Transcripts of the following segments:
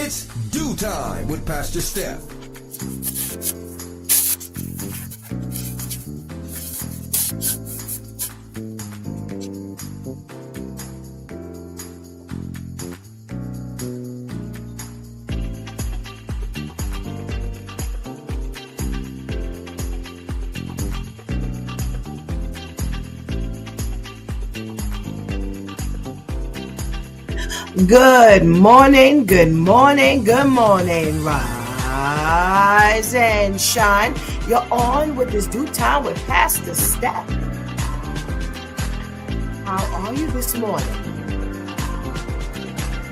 It's Do Time with Pastor Steph. Good morning, good morning, good morning. Rise and shine. You're on with this Do Time with Pastor Steph. How are you this morning?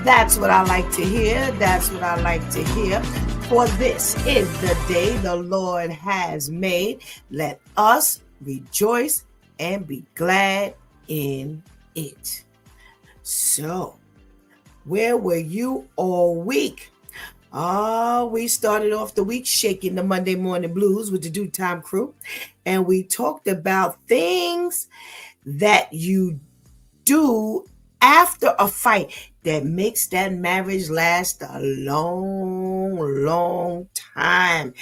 That's what I like to hear. That's what I like to hear. For this is the day the Lord has made. Let us rejoice and be glad in it. So, where were you all week? We started off the week shaking the Monday morning blues with the Do Time crew. And we talked about things that you do after a fight that makes that marriage last a long time.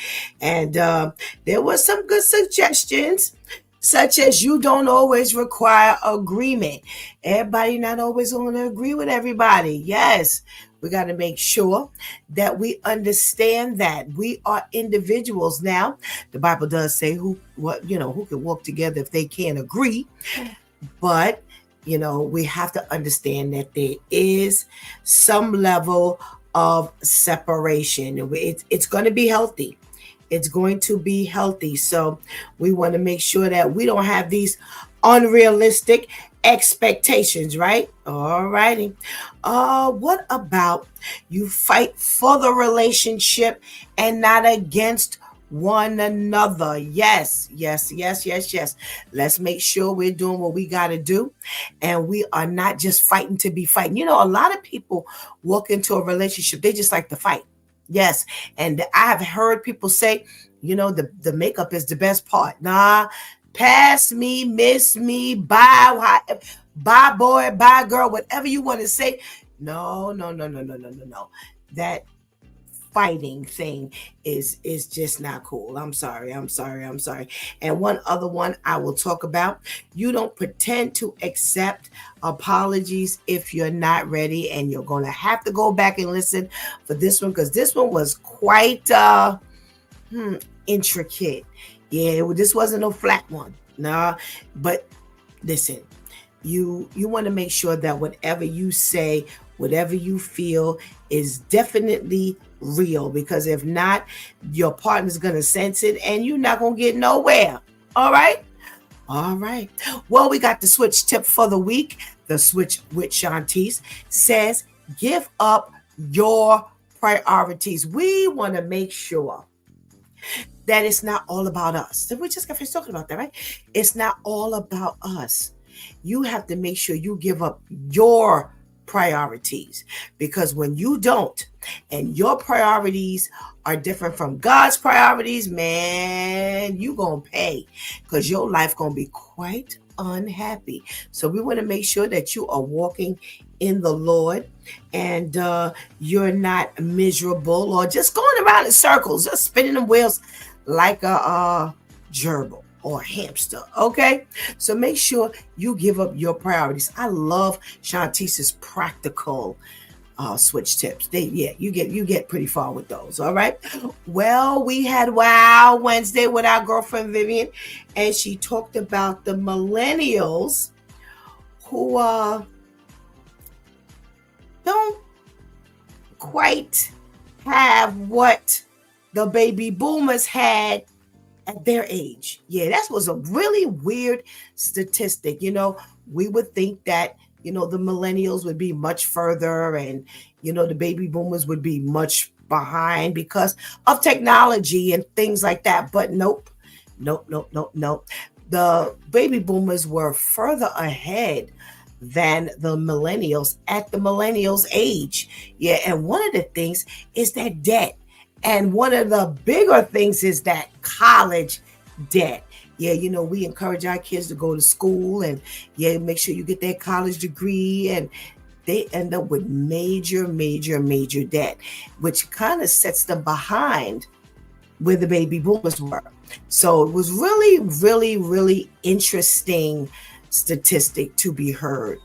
And there were some good suggestions, such as you don't always require agreement. Everybody not always going to agree with everybody. Yes, we got to make sure that we understand that we are individuals now. The Bible does say who can walk together if they can't agree. But, we have to understand that there is some level of separation. It's going to be healthy. It's going to be healthy. So we want to make sure that we don't have these unrealistic expectations, right? All righty. What about you fight for the relationship and not against one another? Yes. Let's make sure we're doing what we got to do. And we are not just fighting to be fighting. A lot of people walk into a relationship, they just like to fight. Yes. And I have heard people say, the makeup is the best part. Nah, pass me, miss me, bye boy, bye girl, whatever you want to say. No. That fighting thing is just not cool. I'm sorry. And one other one I will talk about, you don't pretend to accept apologies if you're not ready, and you're going to have to go back and listen for this one, because this one was quite intricate. Yeah, this wasn't no flat one. Nah, but listen, you want to make sure that whatever you say, whatever you feel is definitely real, because if not, your partner's going to sense it and you're not going to get nowhere. All right. Well, we got the switch tip for the week. The switch with Shantice says, give up your priorities. We want to make sure that it's not all about us. We just got finished talking about that, right? It's not all about us. You have to make sure you give up your priorities, because when you don't, and your priorities are different from God's priorities, man, you gonna pay, because your life gonna be quite unhappy. So we want to make sure that you are walking in the Lord, and you're not miserable or just going around in circles, just spinning the wheels like a gerbil or a hamster. Okay, so make sure you give up your priorities. I love Shantice's practical switch tips. You get pretty far with those. All right. Well, we had Wow Wednesday with our girlfriend Vivian, and she talked about the millennials who don't quite have what the baby boomers had at their age. Yeah, that was a really weird statistic. We would think that, the millennials would be much further, and, the baby boomers would be much behind because of technology and things like that. But nope. The baby boomers were further ahead than the millennials at the millennials' age. Yeah, and one of the things is that debt. And one of the bigger things is that college debt. Yeah, we encourage our kids to go to school and make sure you get that college degree. And they end up with major, major, major debt, which kind of sets them behind where the baby boomers were. So it was really, really, really interesting statistic to be heard.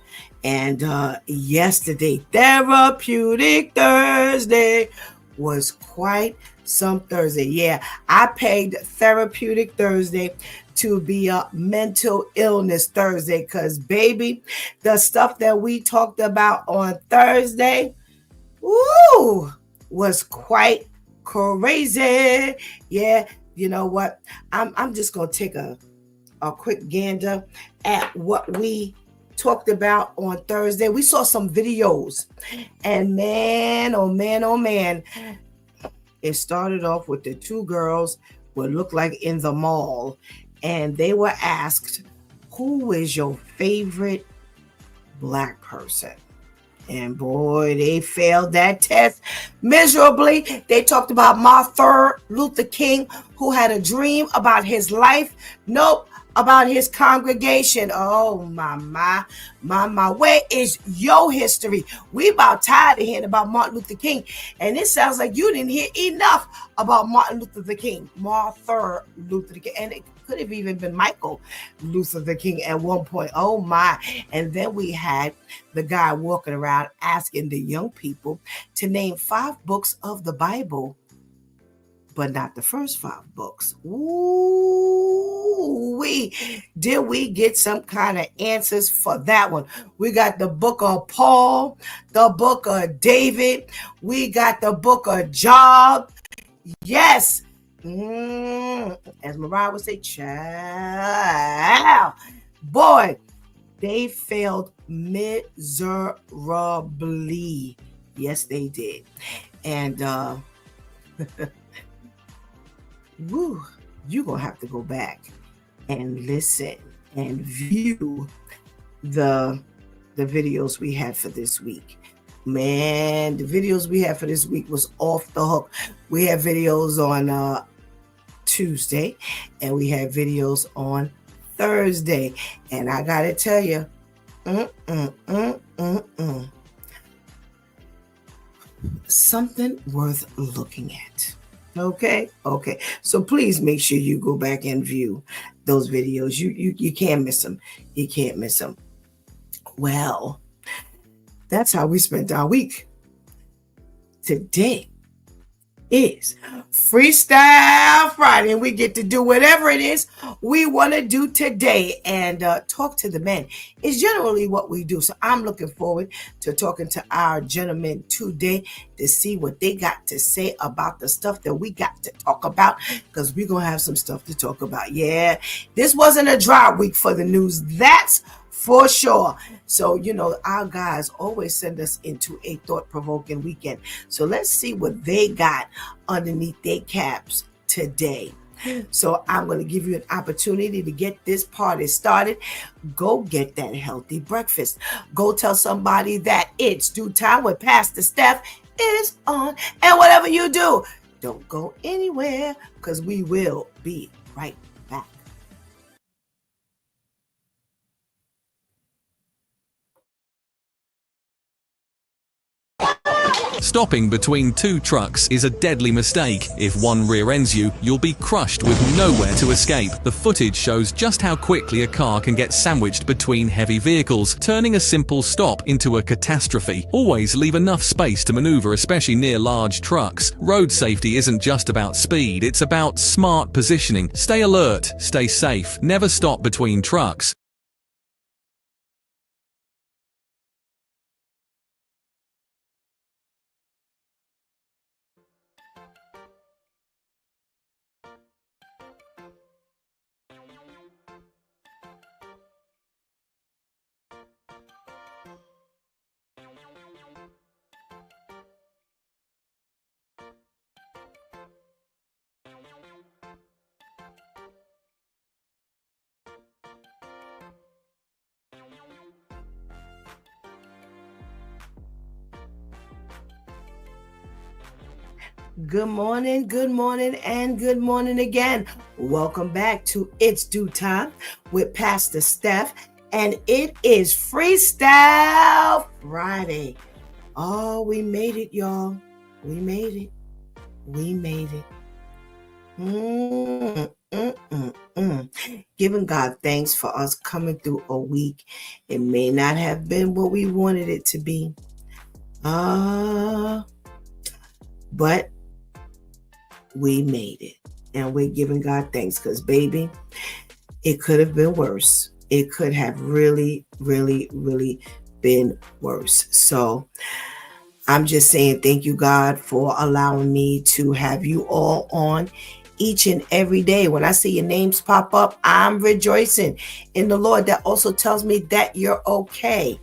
And yesterday, Therapeutic Thursday, was quite some Thursday. Yeah, I pegged Therapeutic Thursday to be a mental illness Thursday because, baby, the stuff that we talked about on Thursday, woo, was quite crazy. Yeah, you know what? I'm just gonna take a quick gander at what we talked about on Thursday. We saw some videos, and man, oh man, oh man, it started off with the two girls what looked like in the mall, and they were asked, "Who is your favorite Black person?" And boy, they failed that test miserably. They talked about Martin Luther King, who had a dream about his life. Nope, about his congregation. Oh, my. Where is your history? We about tired of hearing about Martin Luther King. And it sounds like you didn't hear enough about Martin Luther King. Martin Luther King. And it could have even been Michael Luther King at one point. Oh, my. And then we had the guy walking around asking the young people to name 5 books of the Bible, but not the first 5 books. Ooh, did we get some kind of answers for that one? We got the book of Paul, the book of David, we got the book of Job. Yes. As Mariah would say, child. Boy, they failed miserably. Yes, they did. And woo, you're going to have to go back and listen and view the videos we had for this week. Man, the videos we had for this week was off the hook. We had videos on Tuesday, and we had videos on Thursday. And I got to tell you, something worth looking at. Okay. So please make sure you go back and view those videos. You can't miss them. You can't miss them. Well, that's how we spent our week. Today is Freestyle Friday, and we get to do whatever it is we want to do today. And talk to the men is generally what we do. So I'm looking forward to talking to our gentlemen today to see what they got to say about the stuff that we got to talk about, because we're going to have some stuff to talk about. Yeah, this wasn't a dry week for the news. That's for sure. So, our guys always send us into a thought-provoking weekend. So let's see what they got underneath their caps today. So I'm going to give you an opportunity to get this party started. Go get that healthy breakfast. Go tell somebody that it's due time with Pastor Steph is on. And whatever you do, don't go anywhere, because we will be right back. Stopping between 2 trucks is a deadly mistake. If one rear-ends you, you'll be crushed with nowhere to escape. The footage shows just how quickly a car can get sandwiched between heavy vehicles, turning a simple stop into a catastrophe. Always leave enough space to maneuver, especially near large trucks. Road safety isn't just about speed, it's about smart positioning. Stay alert, stay safe, never stop between trucks. Good morning, and good morning again. Welcome back to It's Due Time with Pastor Steph and it is Freestyle Friday. Oh, we made it, y'all. We made it. We made it. Giving God thanks for us coming through a week. It may not have been what we wanted it to be. But we made it. And we're giving God thanks because, baby, it could have been worse. It could have really, really, really been worse. So I'm just saying thank you, God, for allowing me to have you all on each and every day. When I see your names pop up, I'm rejoicing in the Lord. That also tells me that you're okay.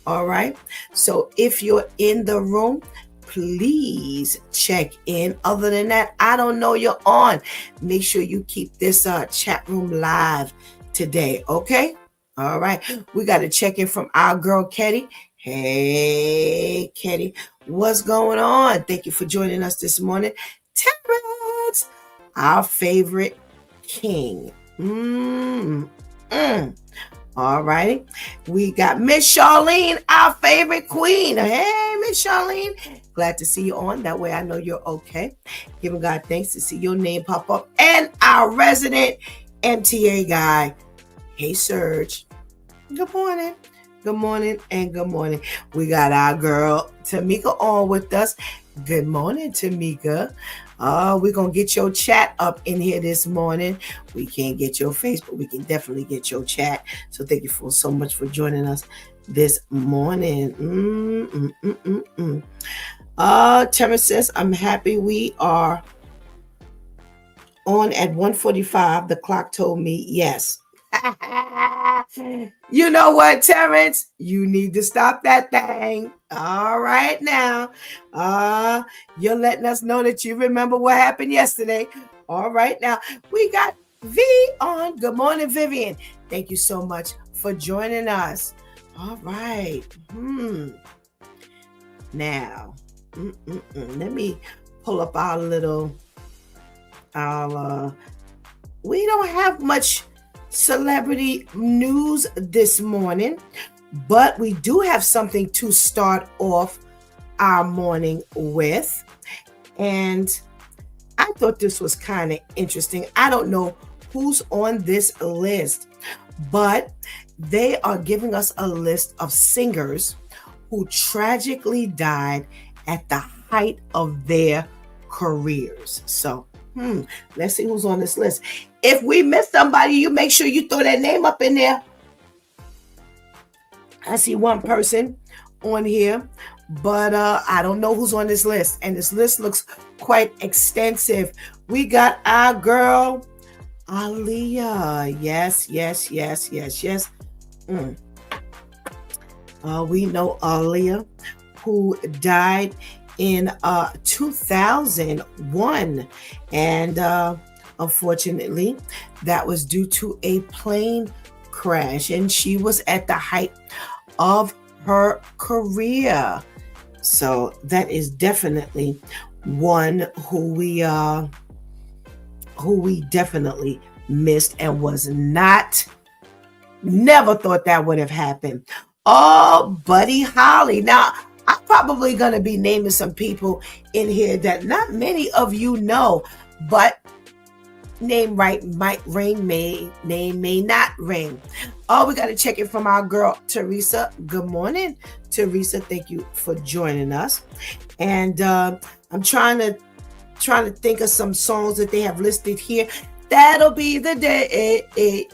All right. So if you're in the room, please check in. Other than that, I don't know you're on. Make sure you keep this chat room live today. Okay. All right. We got to check in from our girl, Ketty. Hey, Ketty. What's going on? Thank you for joining us this morning. Terrence, our favorite king. All right. We got Miss Charlene, our favorite queen. Hey, Miss Charlene. Glad to see you on. That way I know you're okay. Giving God thanks to see your name pop up. And our resident MTA guy. Hey, Serge. Good morning. Good morning and good morning. We got our girl Tamika on with us. Good morning, Tamika. We're going to get your chat up in here this morning. We can't get your face, but we can definitely get your chat. So thank you so much for joining us this morning. Terrence says, I'm happy we are on at 1:45. The clock told me yes. You know what, Terrence? You need to stop that thing. All right now. You're letting us know that you remember what happened yesterday. All right now. We got V on. Good morning, Vivian. Thank you so much for joining us. All right. Now, let me pull up our little, we don't have much celebrity news this morning, but we do have something to start off our morning with. And I thought this was kind of interesting. I don't know who's on this list, but they are giving us a list of singers who tragically died at the height of their careers. So, let's see who's on this list. If we miss somebody, you make sure you throw their name up in there. I see one person on here, but I don't know who's on this list. And this list looks quite extensive. We got our girl, Aaliyah. Yes. We know Aaliyah, who died in 2001. And unfortunately, that was due to a plane crash. And she was at the height of her career. So that is definitely one who we definitely missed and was never thought that would have happened. Oh, Buddy Holly. Now, I'm probably going to be naming some people in here that not many of you know, but name right might ring, name may not ring. Oh, we got to check it from our girl, Teresa. Good morning, Teresa. Thank you for joining us. And I'm trying to think of some songs that they have listed here. That'll be the day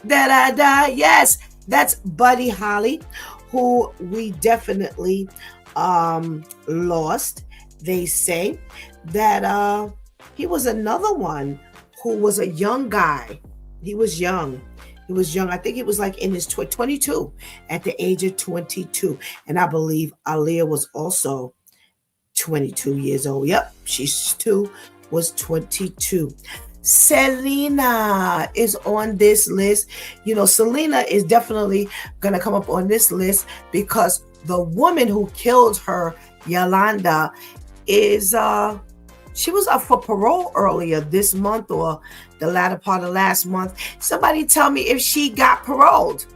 that I die. Yes, that's Buddy Holly, who we definitely lost. They say that he was another one who was a young guy. He was young. I think he was like in his 22, at the age of 22. And I believe Aaliyah was also 22 years old. Yep, she's too, was 22. Selena is on this list. You know, Selena is definitely going to come up on this list because the woman who killed her, Yolanda, is she was up for parole earlier this month or the latter part of last month. Somebody tell me if she got paroled.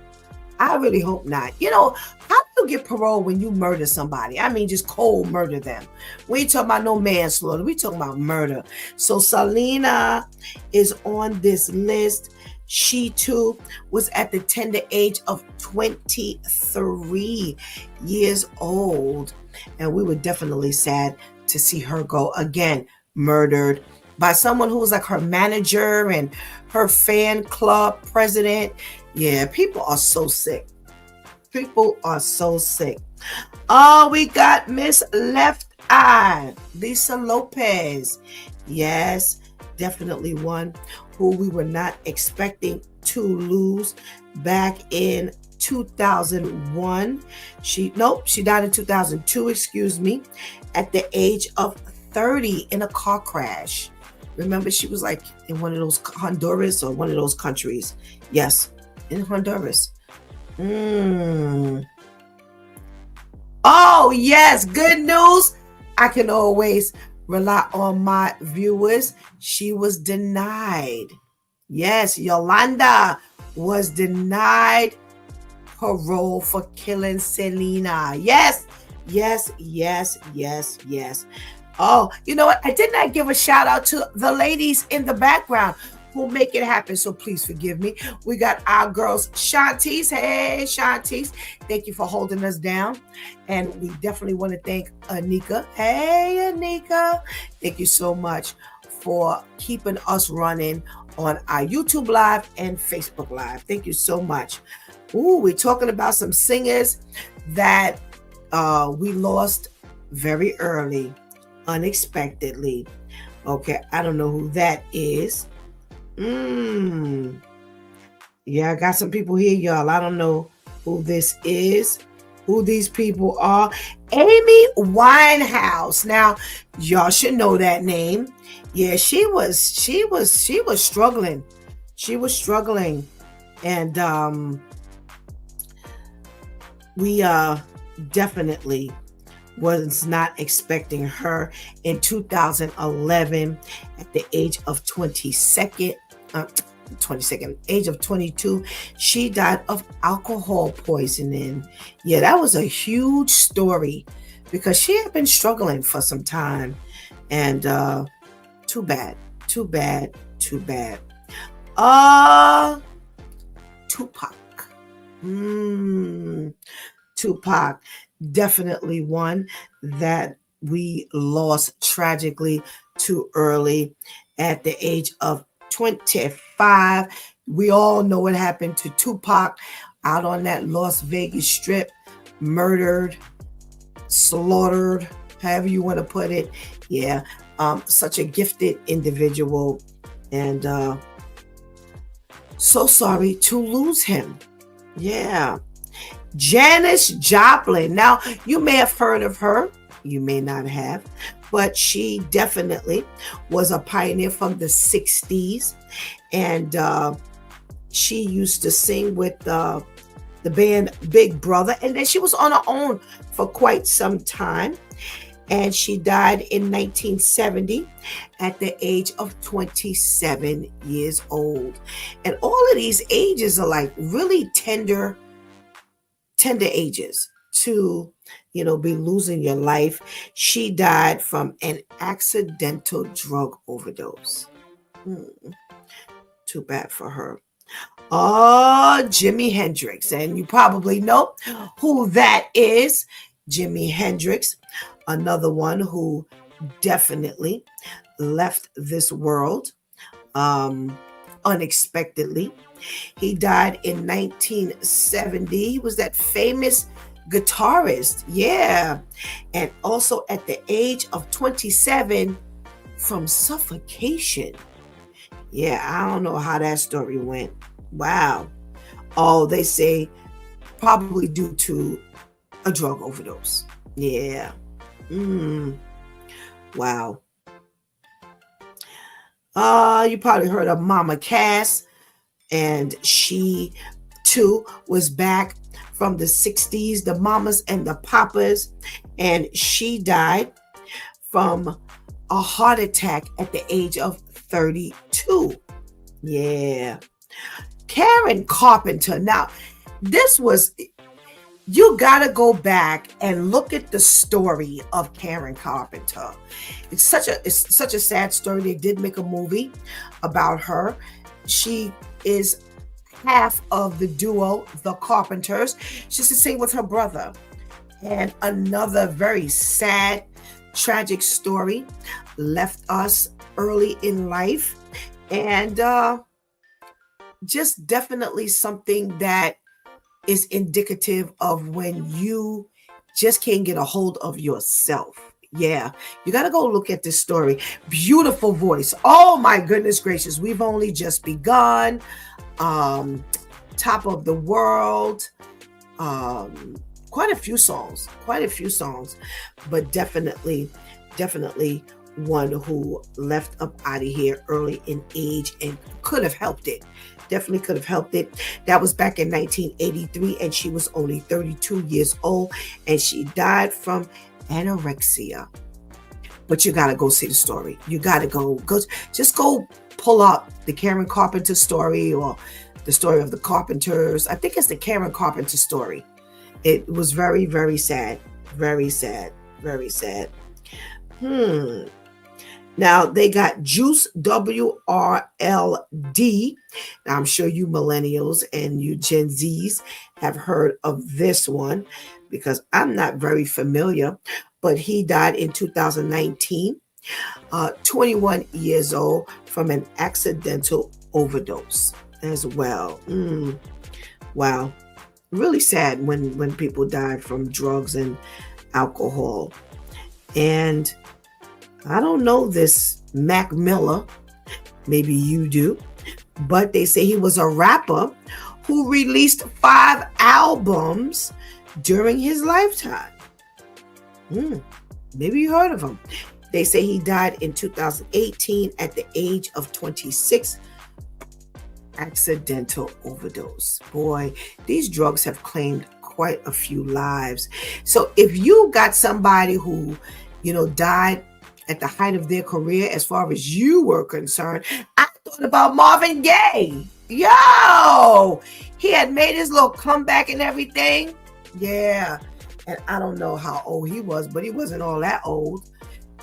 I really hope not. How do you get parole when you murder somebody? I mean, just cold murder them. We ain't talking about no manslaughter. We talking about murder. So Selena is on this list. She too was at the tender age of 23 years old. And we were definitely sad to see her go again, murdered by someone who was like her manager and her fan club president. Yeah, people are so sick. People are so sick. Oh, we got Miss Left Eye, Lisa Lopez. Yes, definitely one who we were not expecting to lose back in 2001. She died in 2002, excuse me, at the age of 30 in a car crash. Remember, she was like in one of those Honduras or one of those countries. Yes, in Honduras. Oh, yes, good news. I can always rely on my viewers. She was denied. Yes, Yolanda was denied parole for killing Selena. Yes, yes, yes, yes, yes. Oh, you know what? I did not give a shout out to the ladies in the background who make it happen. So please forgive me. We got our girls, Shantice. Hey, Shantice. Thank you for holding us down. And we definitely want to thank Anika. Hey, Anika. Thank you so much for keeping us running on our YouTube Live and Facebook Live. Thank you so much. Ooh, we're talking about some singers that we lost very early, unexpectedly. Okay, I don't know who that is. Yeah, I got some people here, y'all. I don't know who this is, who these people are. Amy Winehouse. Now, y'all should know that name. Yeah, she was struggling. She was struggling. And we definitely was not expecting her in 2011 at the age of 22nd, age of 22. She died of alcohol poisoning. Yeah, that was a huge story because she had been struggling for some time. And too bad. Tupac. Tupac, definitely one that we lost tragically too early at the age of 25. We all know what happened to Tupac out on that Las Vegas Strip, murdered, slaughtered, however you want to put it. Yeah, such a gifted individual, and so sorry to lose him. Yeah. Janis Joplin. Now, you may have heard of her. You may not have, but she definitely was a pioneer from the 60s. And she used to sing with the band Big Brother. And then she was on her own for quite some time. And she died in 1970 at the age of 27 years old. And all of these ages are like really tender ages to, be losing your life. She died from an accidental drug overdose. Too bad for her. Oh, Jimi Hendrix. And you probably know who that is. Jimi Hendrix, another one who definitely left this world unexpectedly. He died in 1970. He was that famous guitarist. Yeah. And also at the age of 27 from suffocation. Yeah, I don't know how that story went. Wow. Oh, they say probably due to a drug overdose. Yeah. Wow. You probably heard of Mama Cass. And she too was back from the 60s, the mamas and the papas. And she died from a heart attack at the age of 32. Yeah. Karen Carpenter. Now, this was, you gotta go back and look at the story of Karen Carpenter. It's such a sad story. They did make a movie about her. She is half of the duo, the Carpenters. She used to sing with her brother. And another very sad, tragic story left us early in life. And just definitely something that is indicative of when you just can't get a hold of yourself. Yeah, you got to go look at this story. Beautiful voice. Oh my goodness gracious. We've only just begun. Top of the World. Quite a few songs, but definitely one who left up out of here early in age and could have helped it. Definitely could have helped it. That was back in 1983, and she was only 32 years old, and she died from anorexia. But you got to go see the story. You got to go, just go pull up the Karen Carpenter story or the story of the Carpenters. I think it's the Karen Carpenter story. It was very, very sad. Very sad. Very sad. Now they got Juice WRLD. Now I'm sure you millennials and you Gen Zs have heard of this one because I'm not very familiar, but he died in 2019, 21 years old from an accidental overdose as well. Wow. Really sad when people die from drugs and alcohol. And I don't know this Mac Miller, maybe you do, but they say he was a rapper who released 5 albums during his lifetime. Maybe you heard of him. They say he died in 2018 at the age of 26. Accidental overdose. Boy, these drugs have claimed quite a few lives. So if you got somebody who, died at the height of their career, as far as you were concerned, I thought about Marvin Gaye. Yo, he had made his little comeback and everything. Yeah. And I don't know how old he was, but he wasn't all that old.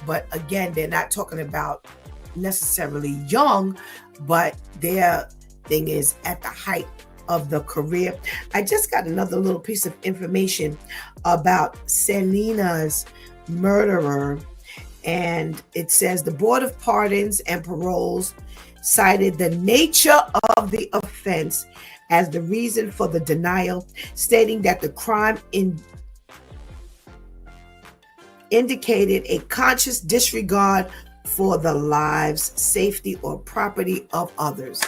But again, they're not talking about necessarily young, but their thing is at the height of the career. I just got another little piece of information about Selena's murderer. And it says the Board of Pardons and Paroles cited the nature of the offense as the reason for the denial, stating that the crime indicated a conscious disregard for the lives, safety, or property of others.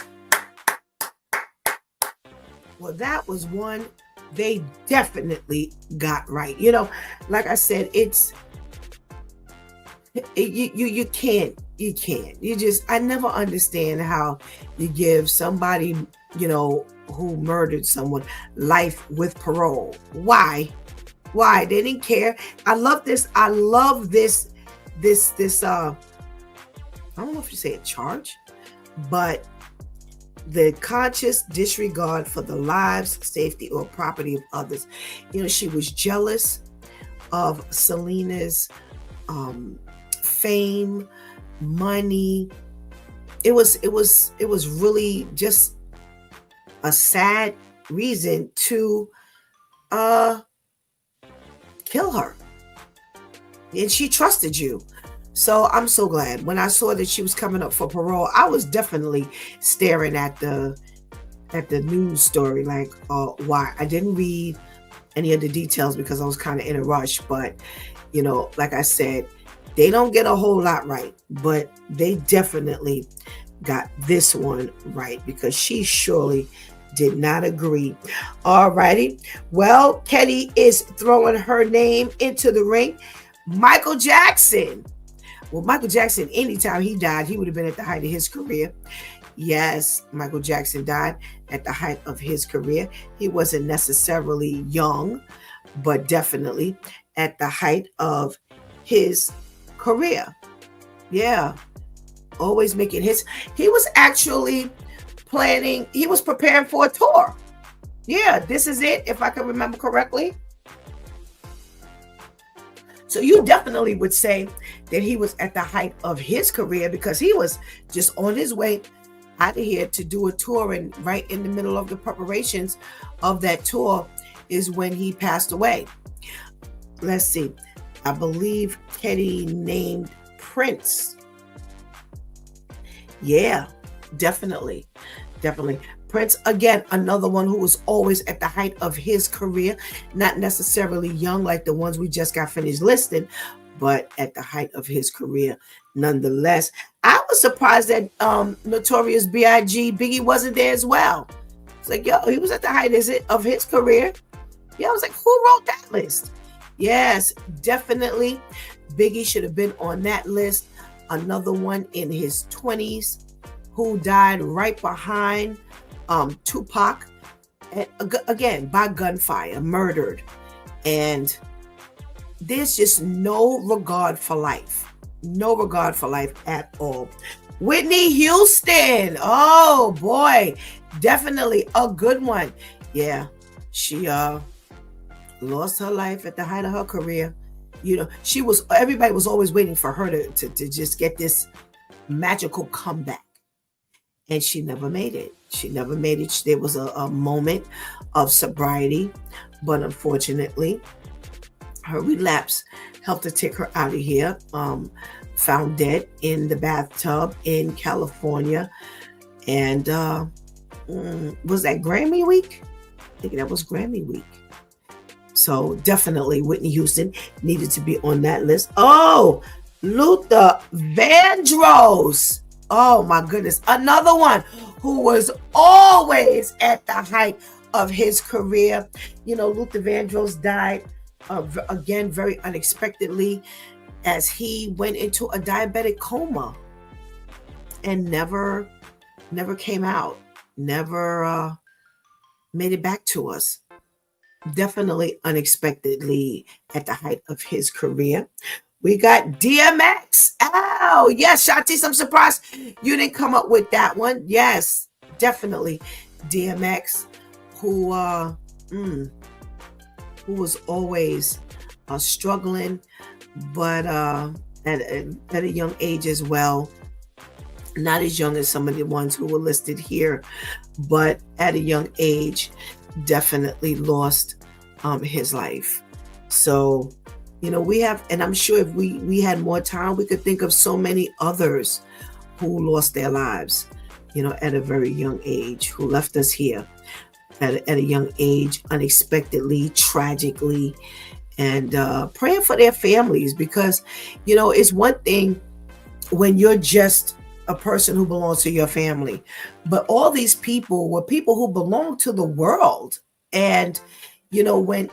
Well, that was one they definitely got right. Like I said, you can't. I never understand how you give somebody, who murdered someone life with parole. Why? They didn't care. I love this. I don't know if you say a charge, but the conscious disregard for the lives, safety, or property of others. She was jealous of Selena's fame, money. It was really just a sad reason to kill her. And she trusted you. So I'm so glad. When I saw that she was coming up for parole, I was definitely staring at the news story like, why? I didn't read any of the details because I was kind of in a rush. But, like I said, they don't get a whole lot right, but they definitely got this one right because she surely did not agree. All righty. Well, Kenny is throwing her name into the ring. Michael Jackson. Well, Michael Jackson, anytime he died, he would have been at the height of his career. Yes, Michael Jackson died at the height of his career. He wasn't necessarily young, but definitely at the height of his career. Yeah. Always making hits. He was actually preparing for a tour. Yeah, this is it, if I can remember correctly. So you definitely would say that he was at the height of his career, because he was just on his way out of here to do a tour, and right in the middle of the preparations of that tour is when he passed away. Let's see. I believe Teddy named Prince. Yeah, definitely. Definitely. Prince, again, another one who was always at the height of his career, not necessarily young like the ones we just got finished listing, but at the height of his career nonetheless. I was surprised that Notorious B.I.G. Biggie wasn't there as well. It's like, yo, he was at the height of his career. Yeah, I was like, who wrote that list? Yes, definitely. Biggie should have been on that list. Another one in his 20s who died right behind Tupac, again, by gunfire, murdered. And there's just no regard for life. No regard for life at all. Whitney Houston. Oh boy, definitely a good one. Yeah, she lost her life at the height of her career. You know, everybody was always waiting for her to just get this magical comeback. And she never made it. She never made it. There was a moment of sobriety, but unfortunately, her relapse helped to take her out of here. Found dead in the bathtub in California. And was that Grammy week? I think that was Grammy week. So definitely Whitney Houston needed to be on that list. Oh, Luther Vandross. Oh my goodness. Another one who was always at the height of his career. You know, Luther Vandross died again very unexpectedly as he went into a diabetic coma and never came out, never made it back to us. Definitely unexpectedly at the height of his career. We got DMX. Oh, yes, Shanti, I'm surprised you didn't come up with that one. Yes, definitely DMX, who was always struggling, but at a young age as well. Not as young as some of the ones who were listed here, but at a young age, definitely lost his life. So, you know, we have, and I'm sure if we had more time, we could think of so many others who lost their lives, you know, at a very young age, who left us here at a young age, unexpectedly, tragically, and praying for their families, because, you know, it's one thing when you're just a person who belongs to your family, but all these people were people who belong to the world. And you know, when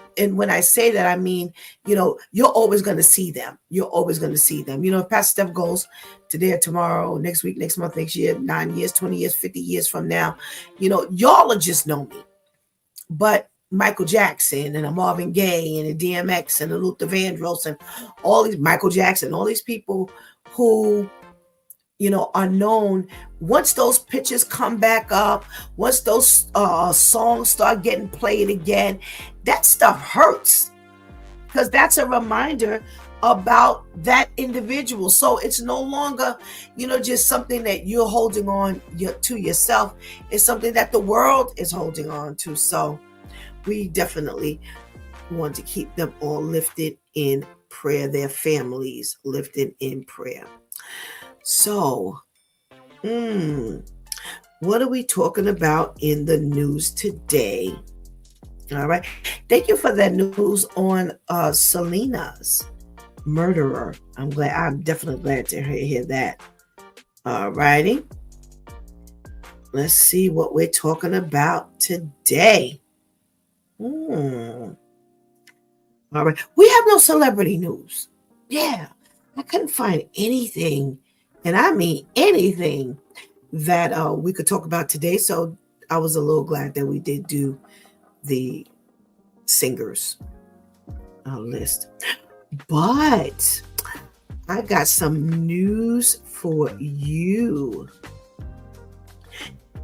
I say that, I mean, you know, you're always going to see them. You're always going to see them. You know, if Pastor Steph goes today or tomorrow, next week, next month, next year, 9 years, 20 years, 50 years from now, you know, y'all will just know me. But Michael Jackson and a Marvin Gaye and a DMX and a Luther Vandross and all these Michael Jackson, all these people who, you know, are known. Once those pictures come back up, once those songs start getting played again, that stuff hurts, because that's a reminder about that individual. So it's no longer, you know, just something that you're holding on to yourself. It's something that the world is holding on to. So we definitely want to keep them all lifted in prayer, their families lifted in prayer. So, what are we talking about in the news today? All right. Thank you for that news on Selena's murderer. I'm definitely glad to hear that. All righty. Let's see what we're talking about today. All right. We have no celebrity news. Yeah. I couldn't find anything, and I mean anything, that we could talk about today. So I was a little glad that we did do the singers list. But I got some news for you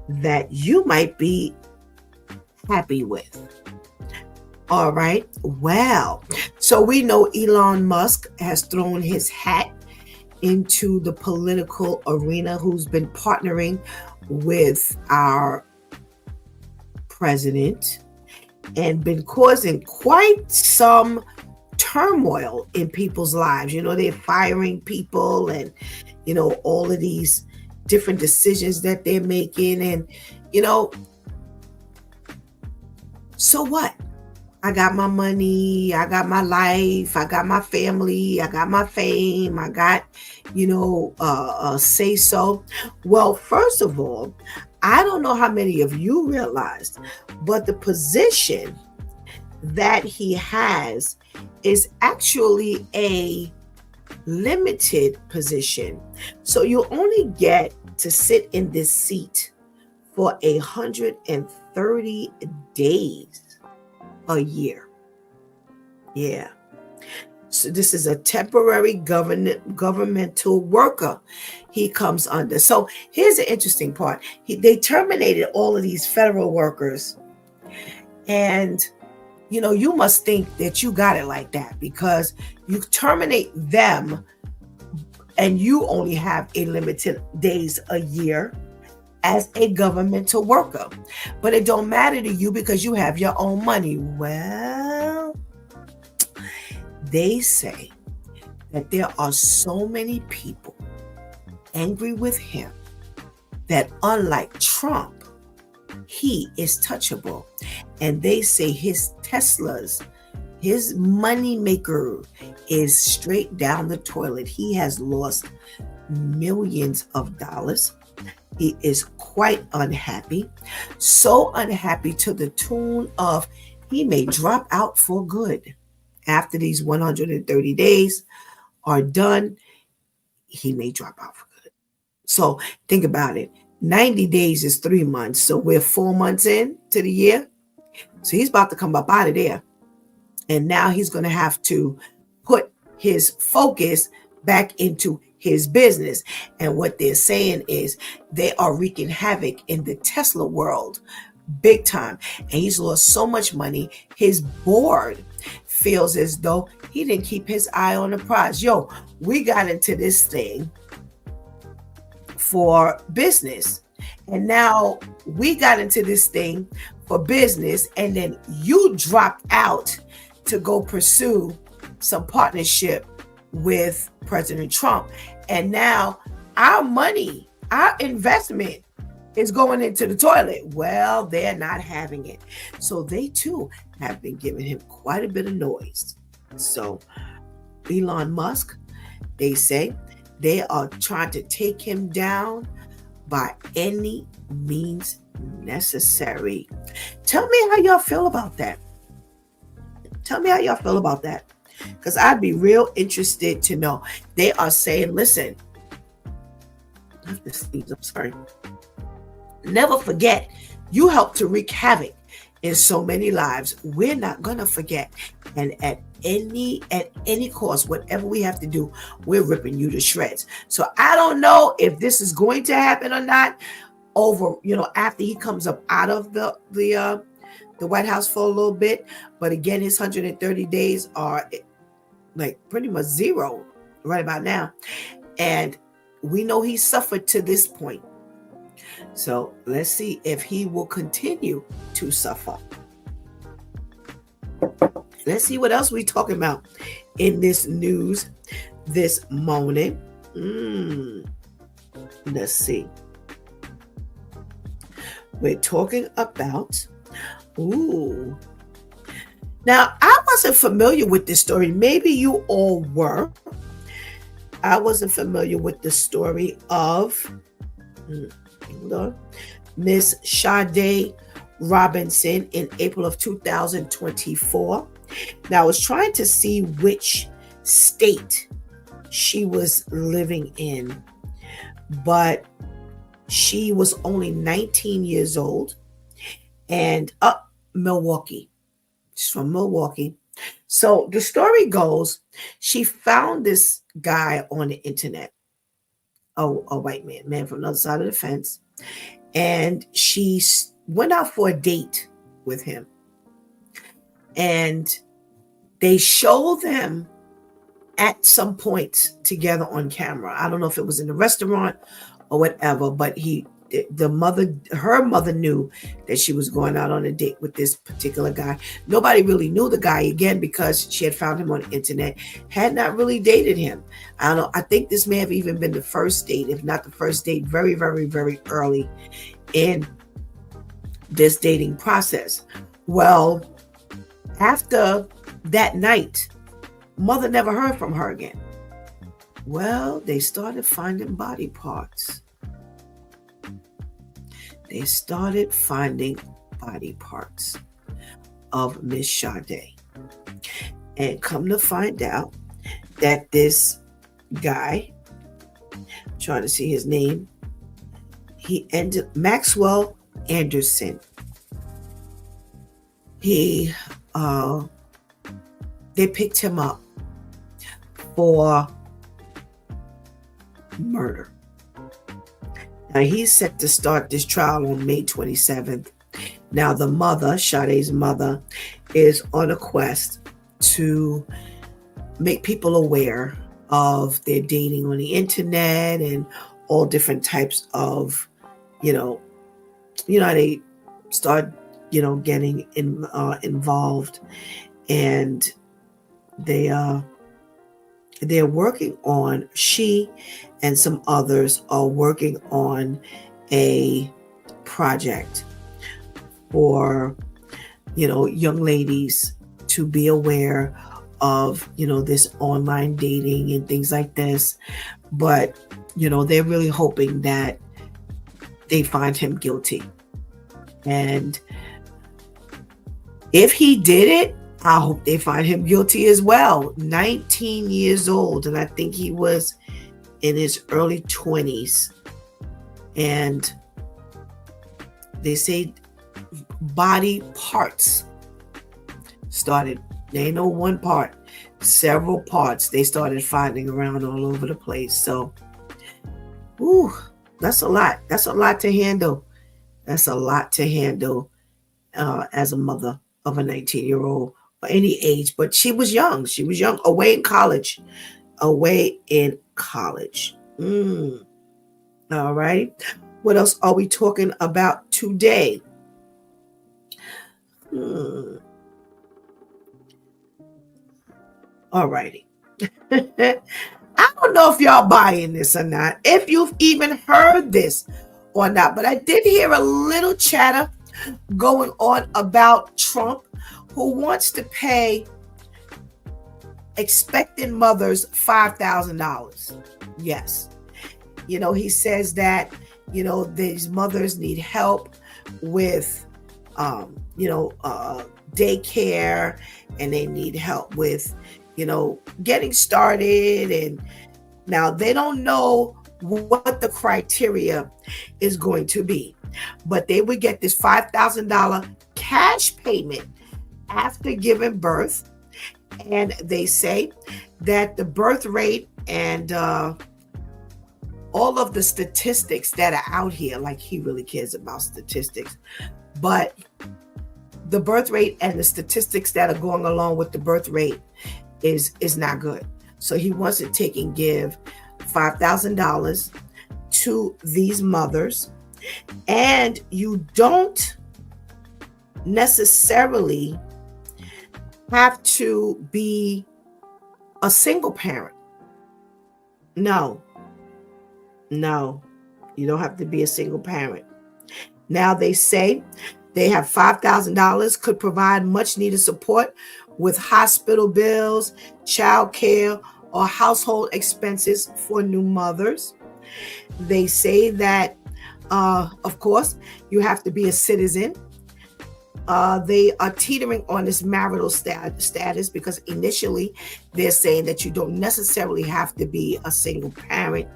that you might be happy with. All right. Well, so we know Elon Musk has thrown his hat into the political arena, who's been partnering with our president and been causing quite some turmoil in people's lives. They're firing people and, all of these different decisions that they're making. And, so what? I got my money, I got my life, I got my family, I got my fame, I got, say so. Well, first of all, I don't know how many of you realized, but the position that he has is actually a limited position. So you only get to sit in this seat for 130 days a year. Yeah. So this is a temporary governmental worker he comes under. So here's the interesting part. They terminated all of these federal workers. And, you must think that you got it like that, because you terminate them and you only have a limited days a year as a governmental worker. But it don't matter to you because you have your own money. Well, they say that there are so many people angry with him that, unlike Trump, he is touchable. And they say his Teslas, his money maker, is straight down the toilet. He has lost millions of dollars. He is quite unhappy, so unhappy to the tune of he may drop out for good. After these 130 days are done, he may drop out for good. So think about it. 90 days is 3 months. So we're 4 months in to the year. So he's about to come up out of there. And now he's going to have to put his focus back into his business. And what they're saying is they are wreaking havoc in the Tesla world big time. And he's lost so much money. His board feels as though he didn't keep his eye on the prize. Yo, we got into this thing for business. And now we got into this thing for business. And then you dropped out to go pursue some partnership with President Trump. And now our money, our investment is going into the toilet. Well, they're not having it. So they too have been giving him quite a bit of noise. So Elon Musk, they say they are trying to take him down by any means necessary. Tell me how y'all feel about that. Tell me how y'all feel about that. Because I'd be real interested to know. They are saying, listen, I have to sneeze, I'm sorry. Never forget, you helped to wreak havoc in so many lives. We're not going to forget. And at any cost, whatever we have to do, we're ripping you to shreds. So I don't know if this is going to happen or not over, after he comes up out of the White House for a little bit. But again, his 130 days are like pretty much zero right about now. And we know he suffered to this point. So let's see if he will continue to suffer. Let's see what else we're talking about in this news this morning. Let's see. We're talking about, now, I wasn't familiar with this story. Maybe you all were. I wasn't familiar with the story of Miss Sade Robinson in April of 2024. Now, I was trying to see which state she was living in, but she was only 19 years old and Milwaukee. She's from Milwaukee. So the story goes, she found this guy on the internet, a white man from the other side of the fence, and she went out for a date with him. And they show them at some point together on camera. I don't know if it was in the restaurant or whatever, but her mother knew that she was going out on a date with this particular guy. Nobody really knew the guy, again, because she had found him on the internet, had not really dated him. I don't know. I think this may have even been the first date, if not the first date, very, very, very early in this dating process. Well, after that night, mother never heard from her again. Well, they started finding body parts. They started finding body parts of Miss Sade. And come to find out that this guy, I'm trying to see his name, Maxwell Anderson. They picked him up for murder. Now, he's set to start this trial on May 27th. Now, the mother, Sade's mother, is on a quest to make people aware of their dating on the internet and all different types of, how they start, getting involved. And they're working on, she and some others are working on a project for, young ladies to be aware of, this online dating and things like this. But, they're really hoping that they find him guilty. And if he did it, I hope they find him guilty as well. 19 years old, and I think he was in his early 20s. And they say body parts started, they ain't no one part, several parts they started finding around all over the place. So, that's a lot. That's a lot to handle. That's a lot to handle as a mother of a 19-year-old or any age. But she was young. She was young, away in college. All right. What else are we talking about today? All righty. I don't know if y'all buying this or not, if you've even heard this or not, but I did hear a little chatter going on about Trump, who wants to pay expectant mothers $5,000. Yes. He says that, these mothers need help with, daycare, and they need help with, getting started. And now they don't know what the criteria is going to be, but they would get this $5,000 cash payment after giving birth. And they say that the birth rate and all of the statistics that are out here, like he really cares about statistics, but the birth rate and the statistics that are going along with the birth rate is not good. So he wants to take and give $5,000 to these mothers. And you don't necessarily have to be a single parent. No, you don't have to be a single parent. Now they say they have $5,000 could provide much needed support with hospital bills, child care, or household expenses for new mothers. They say that, of course, you have to be a citizen. They are teetering on this marital status because initially they're saying that you don't necessarily have to be a single parent,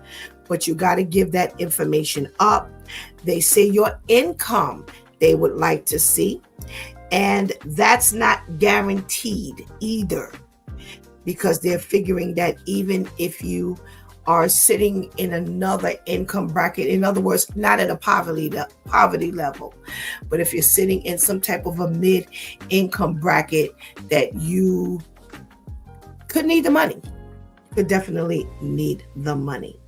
but you got to give that information up. They say your income they would like to see, and that's not guaranteed either, because they're figuring that even if you are sitting in another income bracket. In other words, not at a poverty level, but if you're sitting in some type of a mid income bracket, that you could need the money, could definitely need the money.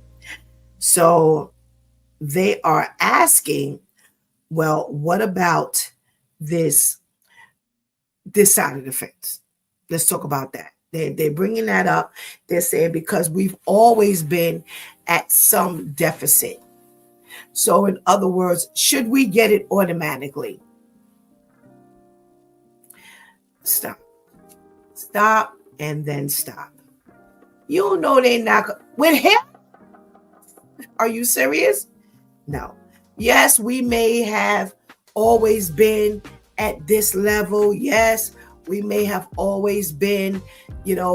So they are asking, well, what about this side of the fence? Let's talk about that. They're bringing that up. They're saying because we've always been at some deficit. So in other words, should we get it automatically? Stop. Stop and then stop. You know they not with him. Are you serious? No. Yes, we may have always been at this level. Yes, we may have always been, needy,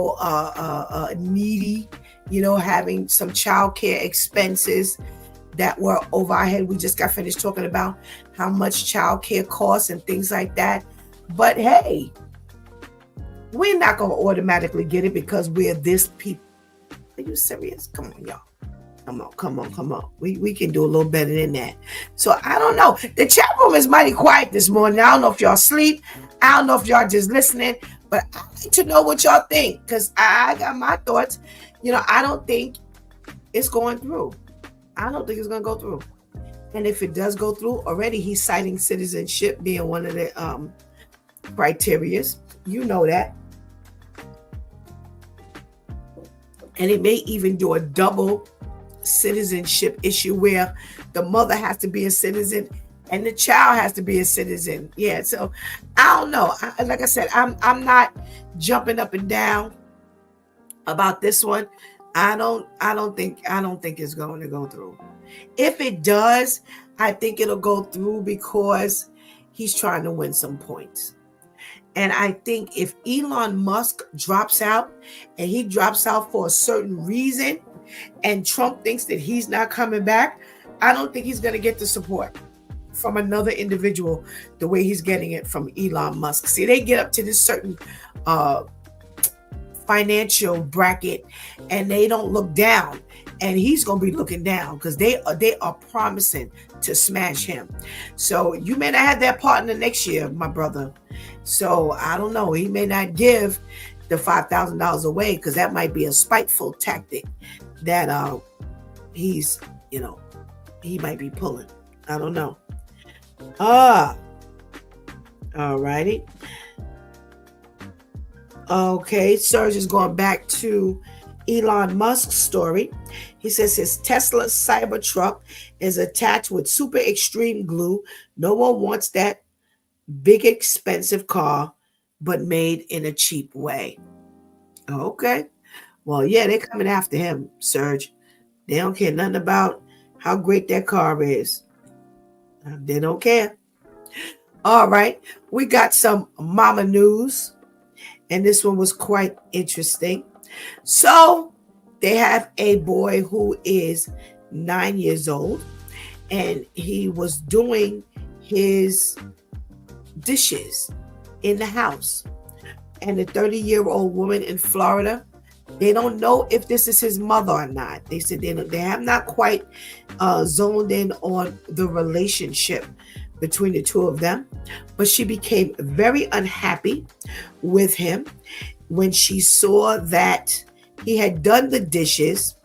having some childcare expenses that were over our head. We just got finished talking about how much childcare costs and things like that. But hey, we're not going to automatically get it because we're this people. Are you serious? Come on, y'all. Come on. We can do a little better than that. So I don't know. The chat room is mighty quiet this morning. I don't know if y'all sleep. I don't know if y'all just listening, but I need to know what y'all think because I got my thoughts. I don't think it's going through. I don't think it's going to go through. And if it does go through, already he's citing citizenship being one of the criterias. You know that. And it may even do a double citizenship issue where the mother has to be a citizen and the child has to be a citizen. Yeah, so I don't know. Like I said, I'm not jumping up and down about this one. I don't think it's going to go through. If it does, I think it'll go through because he's trying to win some points. And I think if Elon Musk drops out and he drops out for a certain reason and Trump thinks that he's not coming back, I don't think he's going to get the support from another individual the way he's getting it from Elon Musk. See, they get up to this certain financial bracket and they don't look down. And he's going to be looking down because they are promising to smash him. So you may not have that partner next year, my brother. So I don't know. He may not give the $5,000 away because that might be a spiteful tactic that he might be pulling. I don't know. All righty. Okay, Serge is going back to Elon Musk's story. He says his Tesla Cybertruck is attached with super extreme glue. No one wants that big expensive car, but made in a cheap way. Okay. Well, yeah, they're coming after him, Serge. They don't care nothing about how great that car is. They don't care. All right. We got some mama news, and this one was quite interesting. So they have a boy who is 9 years old, and he was doing his dishes in the house. And the 30-year-old woman in Florida, they don't know if this is his mother or not. They said they have not quite zoned in on the relationship between the two of them. But she became very unhappy with him when she saw that he had done the dishes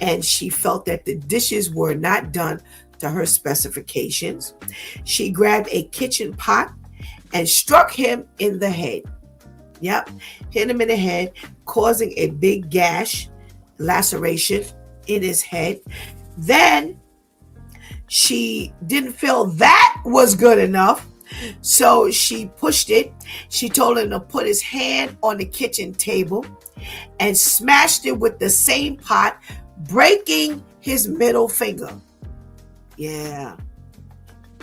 and she felt that the dishes were not done to her specifications. She grabbed a kitchen pot and struck him in the head. Yep, hit him in the head, causing a big gash, laceration in his head. Then she didn't feel that was good enough, so she pushed it. She told him to put his hand on the kitchen table and smashed it with the same pot, breaking his middle finger. Yeah.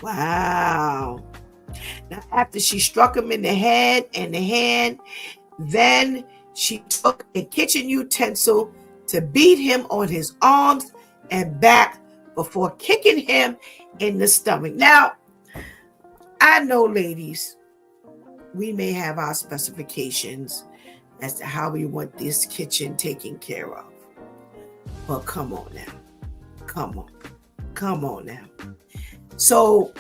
Wow. Now, after she struck him in the head and the hand, then she took a kitchen utensil to beat him on his arms and back before kicking him in the stomach. Now, I know, ladies, we may have our specifications as to how we want this kitchen taken care of. But come on now. Come on. Come on now. So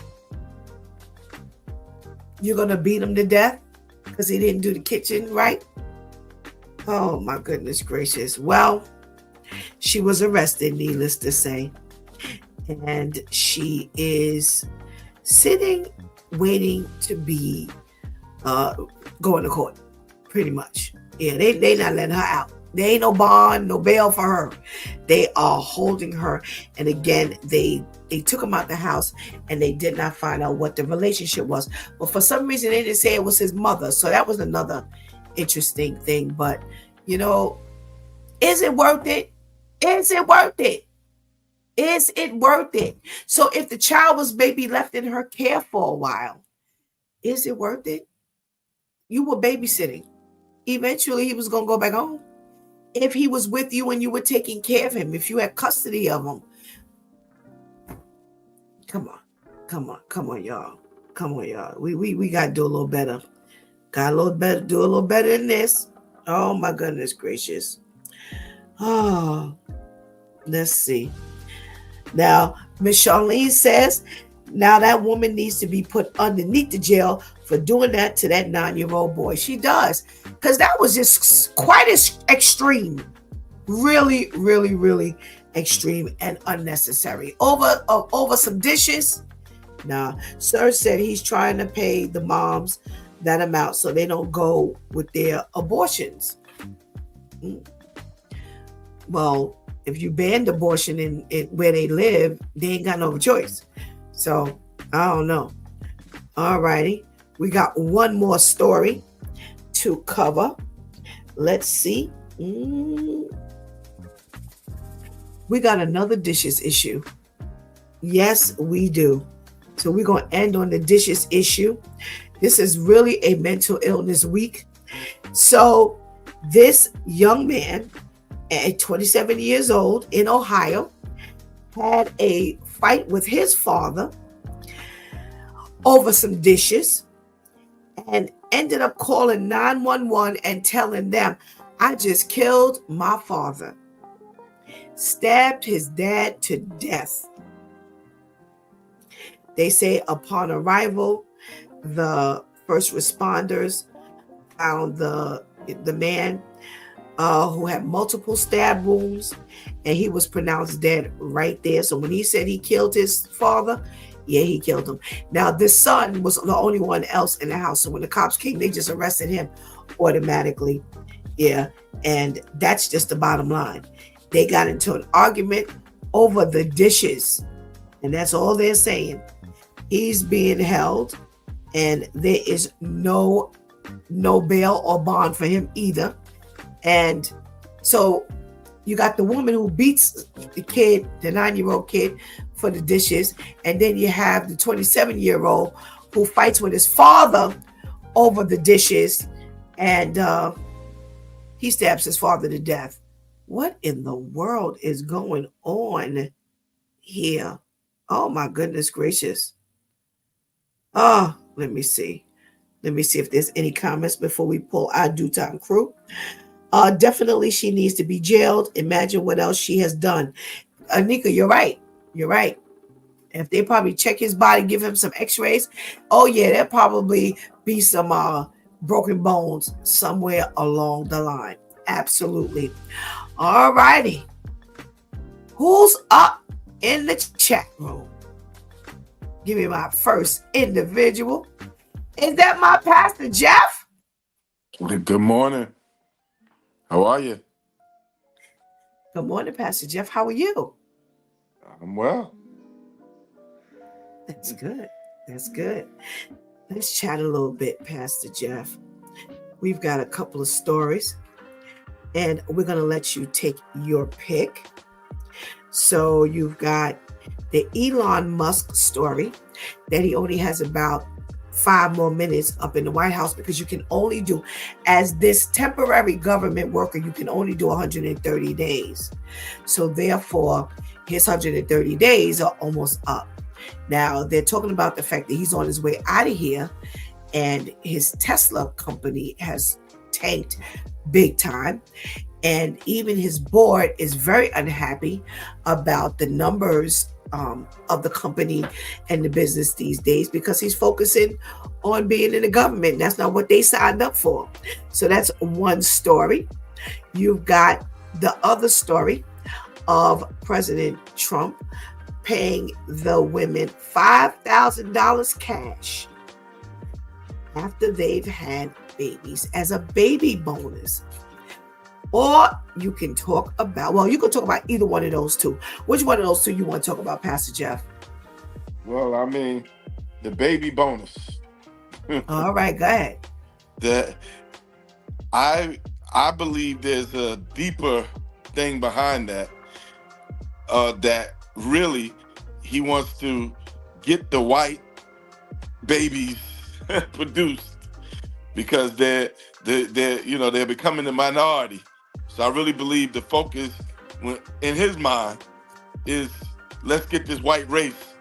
you're going to beat him to death because he didn't do the kitchen right? Oh my goodness gracious. Well, she was arrested, needless to say. And she is sitting, waiting to be going to court, pretty much. Yeah, they not letting her out. There ain't no bond, no bail for her. They are holding her. And again, they took him out the house and they did not find out what the relationship was. But for some reason, they didn't say it was his mother. So that was another interesting thing. But, you know, is it worth it? Is it worth it? Is it worth it? So if the child was maybe left in her care for a while, is it worth it? You were babysitting. Eventually, he was going to go back home. If he was with you and you were taking care of him, if you had custody of him. Come on, y'all. Come on, y'all. We got to do a little better. Do a little better than this. Oh, my goodness gracious. Oh, let's see. Now, Miss Charlene says, now that woman needs to be put underneath the jail for doing that to that 9-year-old boy. She does. Because that was just quite extreme. Really, really, really extreme and unnecessary. Over some dishes. Nah. Sir said he's trying to pay the moms that amount so they don't go with their abortions. Well, if you banned abortion in where they live, they ain't got no choice. So, I don't know. All righty. We got one more story to cover. Let's see. We got another dishes issue. Yes, we do. So we're going to end on the dishes issue. This is really a mental illness week. So this young man at 27 years old in Ohio had a fight with his father over some dishes and ended up calling 911 and telling them, I just killed my father. Stabbed his dad to death. They say upon arrival, the first responders found the man who had multiple stab wounds, and he was pronounced dead right there. So when he said he killed his father, yeah, he killed him. Now, this son was the only one else in the house. So when the cops came, they just arrested him automatically. Yeah, and that's just the bottom line. They got into an argument over the dishes, and that's all they're saying. He's being held, and there is no bail or bond for him either. And so you got the woman who beats the kid, the 9-year-old kid, for the dishes, and then you have the 27-year-old who fights with his father over the dishes, and he stabs his father to death. What in the world is going on here? Oh my goodness gracious. Oh, let me see. Let me see if there's any comments before we pull our due time crew. Definitely she needs to be jailed. Imagine what else she has done. Anika, you're right. You're right. If they probably check his body, give him some x-rays. Oh yeah, there'll probably be some broken bones somewhere along the line. Absolutely. All righty. Who's up in the chat room? Give me my first individual. Is that my Pastor Jeff? Good morning. How are you? Good morning, Pastor Jeff. How are you? I'm well. That's good. That's good. Let's chat a little bit, Pastor Jeff. We've got a couple of stories, and we're going to let you take your pick. So you've got the Elon Musk story that he only has about 5 more minutes up in the White House, because you can only do, as this temporary government worker, you can only do 130 days. So therefore, his 130 days are almost up. Now, they're talking about the fact that he's on his way out of here, and his Tesla company has tanked big time. And even his board is very unhappy about the numbers of the company and the business these days, because he's focusing on being in the government. That's not what they signed up for. So that's one story. You've got the other story of President Trump paying the women $5,000 cash after they've had babies as a baby bonus. Or you can talk about, well, you can talk about either one of those two. Which one of those two you want to talk about, Pastor Jeff? Well, I mean, the baby bonus. All right, go ahead. I believe there's a deeper thing behind that. That really he wants to get the white babies produced, because they're becoming the minority. So I really believe the focus in his mind is, let's get this white race,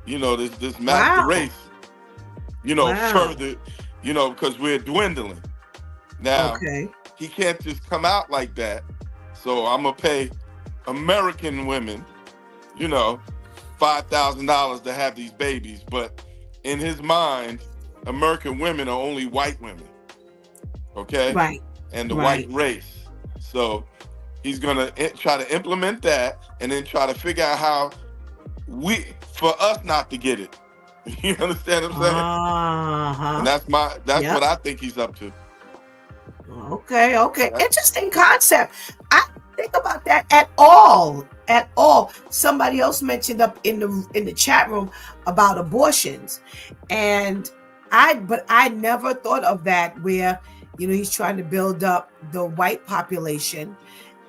this master race, further, because we're dwindling. Now, he can't just come out like that. So I'm going to pay American women, $5,000 to have these babies. But in his mind, American women are only white women. Okay? Right. And the white race. So he's going to try to implement that, and then try to figure out how for us not to get it. You understand what I'm saying? Uh-huh. And that's what I think he's up to. Okay. Interesting concept. I didn't think about that at all. Somebody else mentioned up in the chat room about abortions, and I never thought of that, where he's trying to build up the white population,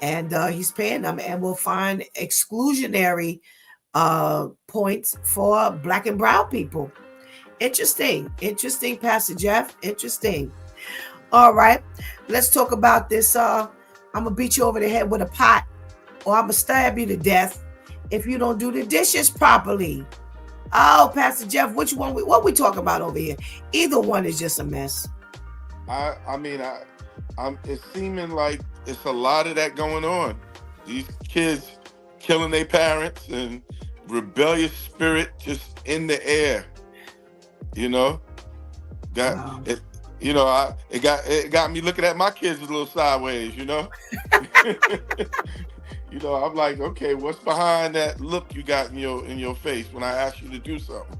and he's paying them, and we'll find exclusionary points for Black and brown people. Interesting, Pastor Jeff. Interesting. All right, let's talk about this. I'm gonna beat you over the head with a pot, or I'm gonna stab you to death if you don't do the dishes properly. Oh, Pastor Jeff, which one? What we talking about over here? Either one is just a mess. It's seeming like it's a lot of that going on. These kids killing their parents, and rebellious spirit just in the air. It got me looking at my kids a little sideways. I'm like, okay, what's behind that look you got in your face when I ask you to do something?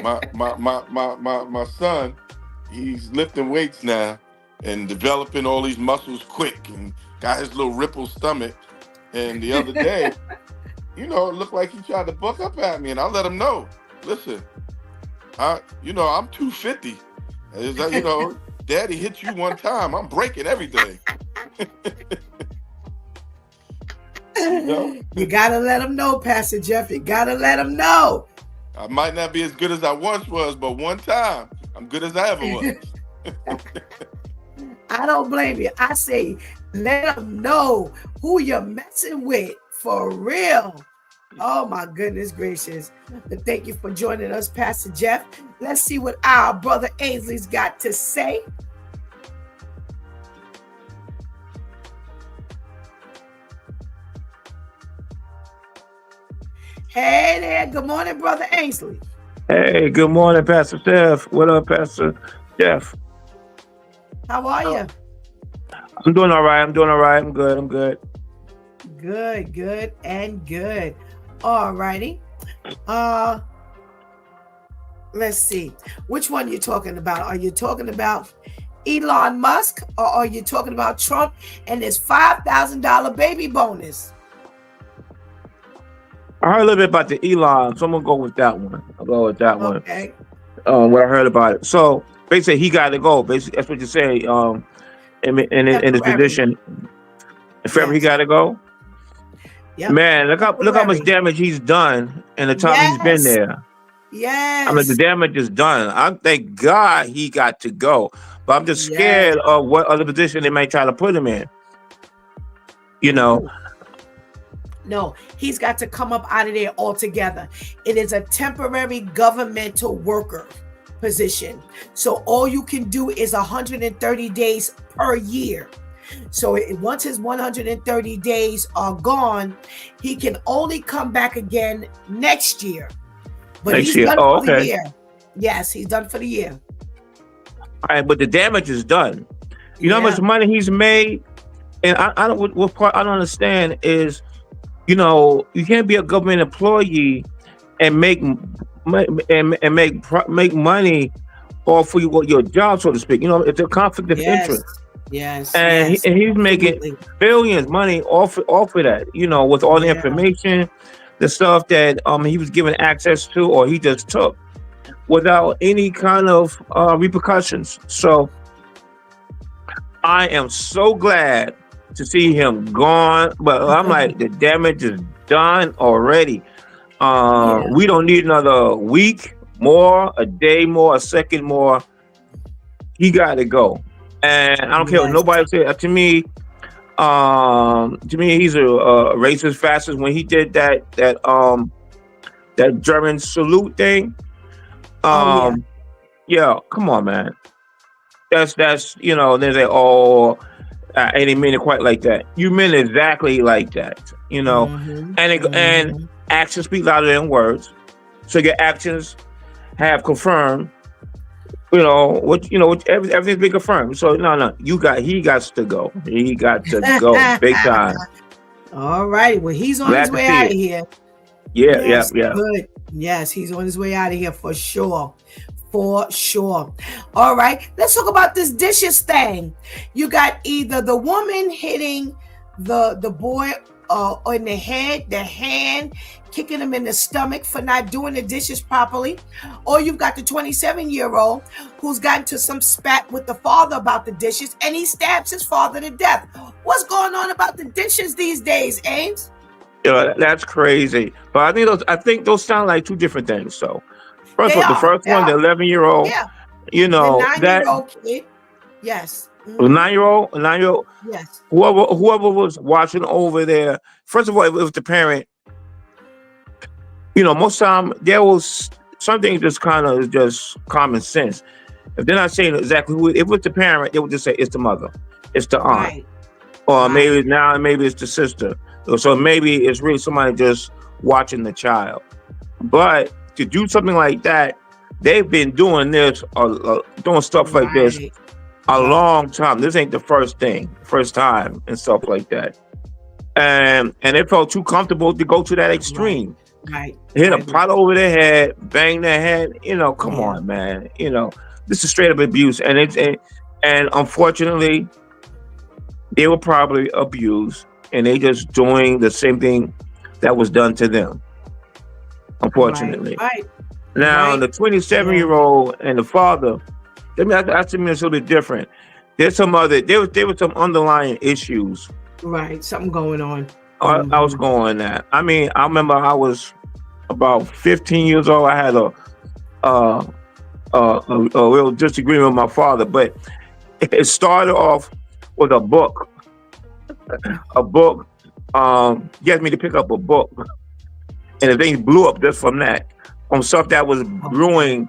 My son, he's lifting weights now and developing all these muscles quick, and got his little ripple stomach. And the other day, it looked like he tried to buck up at me, and I let him know, listen, I'm 250. Daddy hit you one time, I'm breaking everything. You gotta let him know, Pastor Jeff. You gotta let him know. I might not be as good as I once was, but one time, I'm good as I ever was. I don't blame you. I say, let them know who you're messing with, for real. Oh my goodness gracious. But thank you for joining us, Pastor Jeff. Let's see what our brother Ainsley's got to say. Hey there. Good morning, brother Ainsley. Hey, good morning, Pastor Steph. What up, Pastor Jeff? How are you? I'm doing all right. I'm good. Good. All righty. Let's see. Which one are you talking about? Are you talking about Elon Musk, or are you talking about Trump and his $5,000 baby bonus? I heard a little bit about the Elon, so I'm gonna go with that one. Okay. What I heard about it. So basically, he got to go. Basically, that's what you say. In his position, forever he got to go. Yep. Man, look how much damage he's done in the time he's been there. Yes. I mean, the damage is done. I thank God he got to go, but I'm just scared of what other position they may try to put him in. No, he's got to come up out of there altogether. It is a temporary governmental worker position. So all you can do is 130 days per year. So once his 130 days are gone, he can only come back again next year. But Next he's year. done Oh, for the okay. year. Yes, he's done for the year. All right, but the damage is done. You know how much Yeah. money he's made? And I don't, what part I don't understand is, you know, you can't be a government employee and make money off of your job, so to speak. You know, it's a conflict of Yes. interest, Yes. and Yes. he's making Absolutely. billions money off of that. You know, with all the Yeah. information, the stuff that he was given access to, or he just took without any kind of repercussions. So I am so glad to see him gone, but I'm like, the damage is done already. Yeah. We don't need another week more, a day more, a second more. He got to go, and I don't care what Yes. nobody said. To me, he's a racist fascist. When he did that German salute thing, Oh yeah. yeah, come on, man. That's you know. They say, oh, I didn't mean it quite like that. You meant exactly like that, you know. Mm-hmm. And Mm-hmm. actions speak louder than words. So your actions have confirmed, everything's been confirmed. So no, he got to go. He got to go big time. All right. Well, he's on his Glad to way see out of it. here. Yeah, yeah, Yes. yeah. Good. Yes, he's on his way out of here for sure. For sure. All right. Let's talk about this dishes thing. You got either the woman hitting the boy on the head, the hand, kicking him in the stomach for not doing the dishes properly, or you've got the 27-year-old who's gotten to some spat with the father about the dishes, and he stabs his father to death. What's going on about the dishes these days, Ames? Yeah, that's crazy. But I think those sound like two different things. So first They one, the are. first They one, the are. 11-year-old, Yeah. you The know, that 9-year-old kid. Yes. the Mm-hmm. 9-year old, Yes. whoever was watching over there. First of all, if it was the parent, most time there was something just kind of just common sense. If they're not saying exactly who, if it was the parent, they would just say it's the mother, it's the aunt, Right. or Right. maybe it's the sister. So maybe it's really somebody just watching the child. But to do something like that, they've been doing doing stuff like this Right. a Right. long time. This ain't the first time and stuff like that. And they felt too comfortable to go to that Right. extreme. Right. Hit I a agree. pot over their head, bang their head. Come Yeah. on, man. This is straight up abuse, and unfortunately, they were probably abused, and they just doing the same thing that was done to them. Right. Unfortunately, Right. now the Right. Yeah. 27-year-old and the father, I think it's a little bit different. There were some underlying issues. Right. Something going on. I was Mm-hmm. going at. I mean, I remember I was about 15 years old. I had uh, a real disagreement with my father, but it started off with a book. A book get me to pick up a book, and the thing blew up just from that, from stuff that was Okay. brewing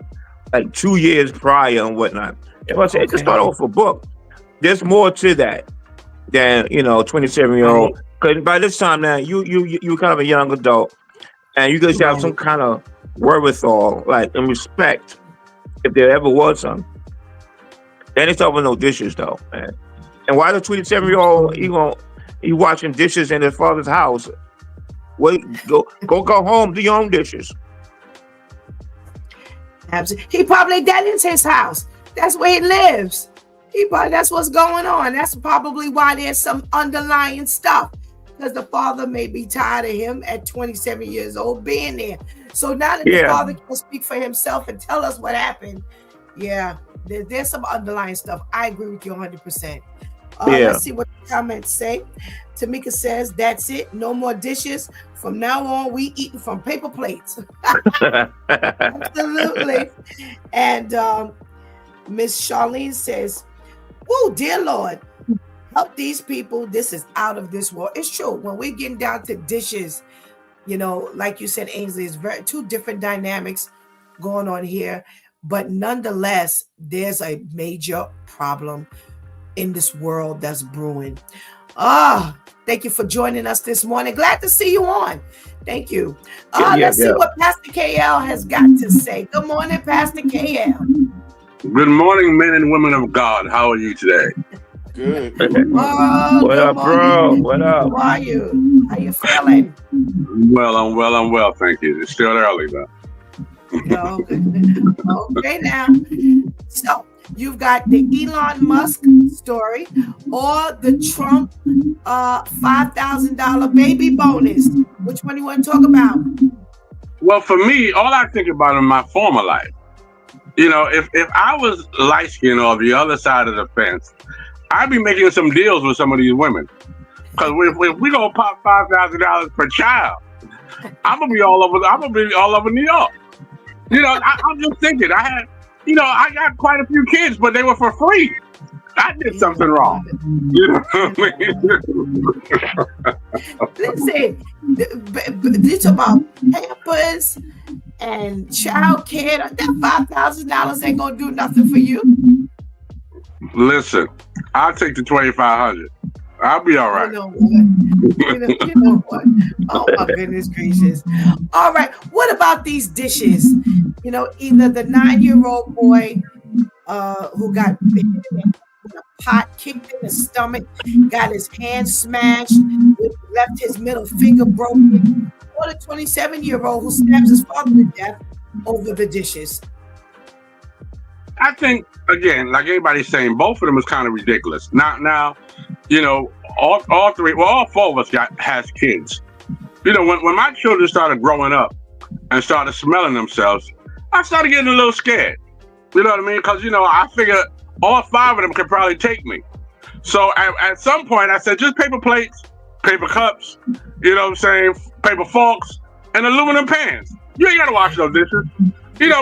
like 2 years prior and whatnot. If I say it just Okay. started off a book, there's more to that than 27-year-old. Right. Because by this time now, you kind of a young adult, and you guys have some Right. kind of wherewithal, like, and respect, if there ever was some. Then it's over no dishes though, man. And why the 27-year-old Absolutely. he washing dishes in his father's house? Wait, go home, do your own dishes. Absolutely. He probably that is his house. That's where he lives. That's what's going on. That's probably why there's some underlying stuff. Because the father may be tired of him at 27 years old being there. So now that the Yeah, father can speak for himself and tell us what happened, yeah, there's some underlying stuff. I agree with you 100%. yeah. Let's see what the comments say. Tamika says, that's it. No more dishes. From now on, we eating from paper plates. Absolutely. And Miss Charlene says, oh, dear Lord, help these people. This is out of this world. It's true. When we're getting down to dishes, like you said, Ainsley, it's two different dynamics going on here. But nonetheless, there's a major problem in this world that's brewing. Thank you for joining us this morning. Glad to see you on. Thank you. Let's see what Pastor KL has got to say. Good morning, Pastor KL. Good morning, men and women of God. How are you today? Good. What up, bro? What up? How are you? How you feeling? I'm well. Thank you. It's still early though. Okay, now. So you've got the Elon Musk story or the Trump $5,000 baby bonus. Which one do you want to talk about? Well, for me, all I think about in my former life, if I was light skinned or the other side of the fence, I'd be making some deals with some of these women. Because if we gonna pop $5,000 per child, I'm gonna be all over New York. I'm just thinking. I got quite a few kids, but they were for free. I did something wrong. You know what I mean? Listen, you talk about Pampers and child care. That $5,000 ain't gonna do nothing for you. Listen, I'll take the 2,500. I'll be all right. You know what? Oh my goodness gracious! All right, what about these dishes? Either the 9-year-old boy who got a pot kicked in the stomach, got his hand smashed, left his middle finger broken, or the 27-year-old who stabs his father to death over the dishes. I think, again, like everybody's saying, both of them is kind of ridiculous. Now, all three, well, all four of us has kids. When my children started growing up and started smelling themselves, I started getting a little scared. You know what I mean? Because, I figured all 5 of them could probably take me. So at some point, I said, just paper plates, paper cups, paper forks, and aluminum pans. You ain't got to wash those dishes.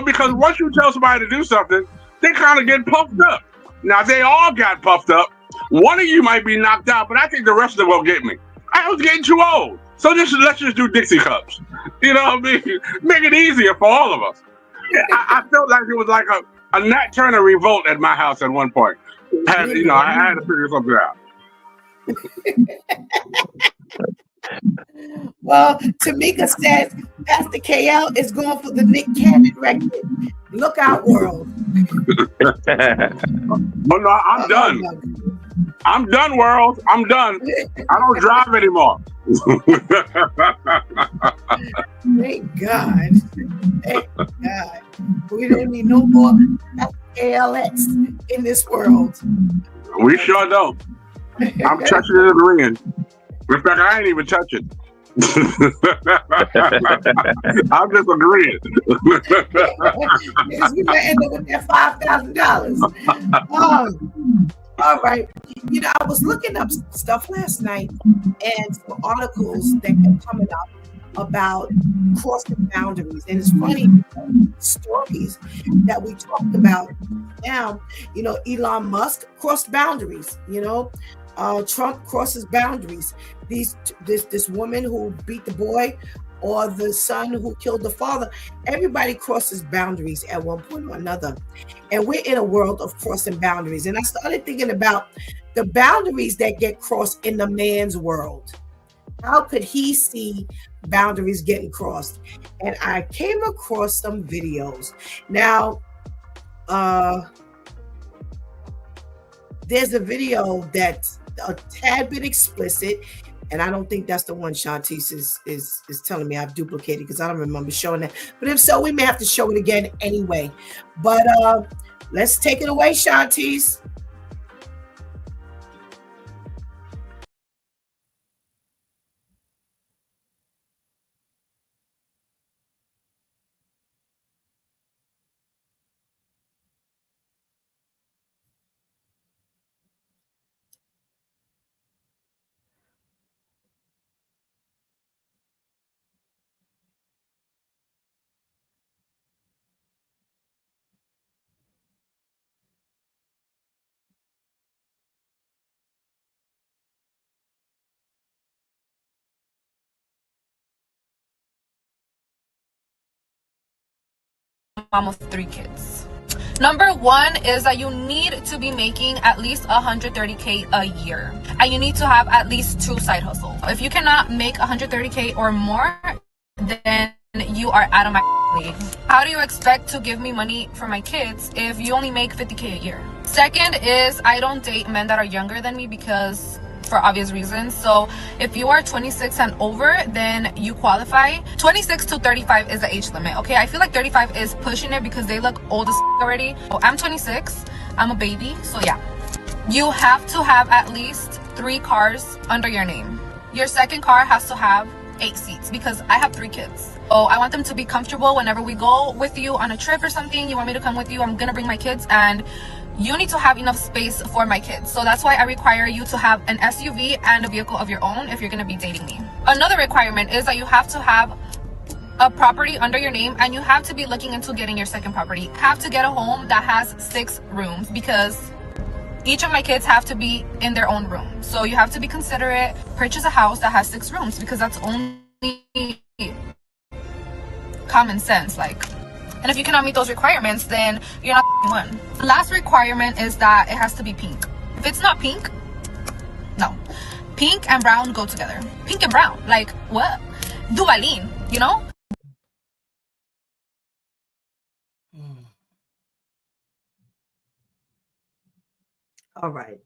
Because once you tell somebody to do something, they kind of get puffed up. Now, if they all got puffed up, one of you might be knocked out, but I think the rest of them will get me. I was getting too old. So let's just do Dixie cups. You know what I mean? Make it easier for all of us. I felt like it was like a Nat Turner revolt at my house at one point. I had to figure something out. Well, Tamika says Pastor KL is going for the Nick Cannon record. Look out, world. But no, I'm done. I'm done, world. I'm done. I don't drive anymore. Thank God. Thank God. We don't need no more ALX in this world. We sure don't. I'm touching it and agreeing. In fact, I ain't even touching. I'm just agreeing. Because we might end up with that $5,000. All right. I was looking up stuff last night and some articles that kept coming up about crossing boundaries. And it's funny, stories that we talked about now, Elon Musk crossed boundaries, Trump crosses boundaries. This woman who beat the boy or the son who killed the father, everybody crosses boundaries at one point or another. And we're in a world of crossing boundaries. And I started thinking about the boundaries that get crossed in the man's world. How could he see boundaries getting crossed? And I came across some videos. Now, there's a video that's a tad bit explicit, and I don't think that's the one Shantice is telling me I've duplicated, because I don't remember showing that. But if so, we may have to show it again anyway. But let's take it away, Shantice. Mom of 3 kids. Number one is that you need to be making at least 130K a year, and you need to have at least 2 side hustles. If you cannot make 130K or more, then you are out of my league. How do you expect to give me money for my kids if you only make 50K a year? Second is I don't date men that are younger than me because for obvious reasons. So if you are 26 and over, then you qualify. 26 to 35 is the age limit. Okay, I feel like 35 is pushing it because they look old as already. Well, I'm 26, I'm a baby, so yeah. You have to have at least 3 cars under your name. Your second car has to have 8 seats because I have 3 kids. Oh, I want them to be comfortable whenever we go with you on a trip or something. You want me to come with you, I'm gonna bring my kids, and you need to have enough space for my kids. So that's why I require you to have an SUV and a vehicle of your own if you're gonna be dating me. Another requirement is that you have to have a property under your name, and you have to be looking into getting your second property. You have to get a home that has 6 rooms because each of my kids have to be in their own room. So you have to be considerate. Purchase a house that has 6 rooms because that's only common sense. And if you cannot meet those requirements, then you're not one. The last requirement is that it has to be pink. If it's not pink, no. Pink and brown go together. Pink and brown, like what? Duvalin, you know? All right.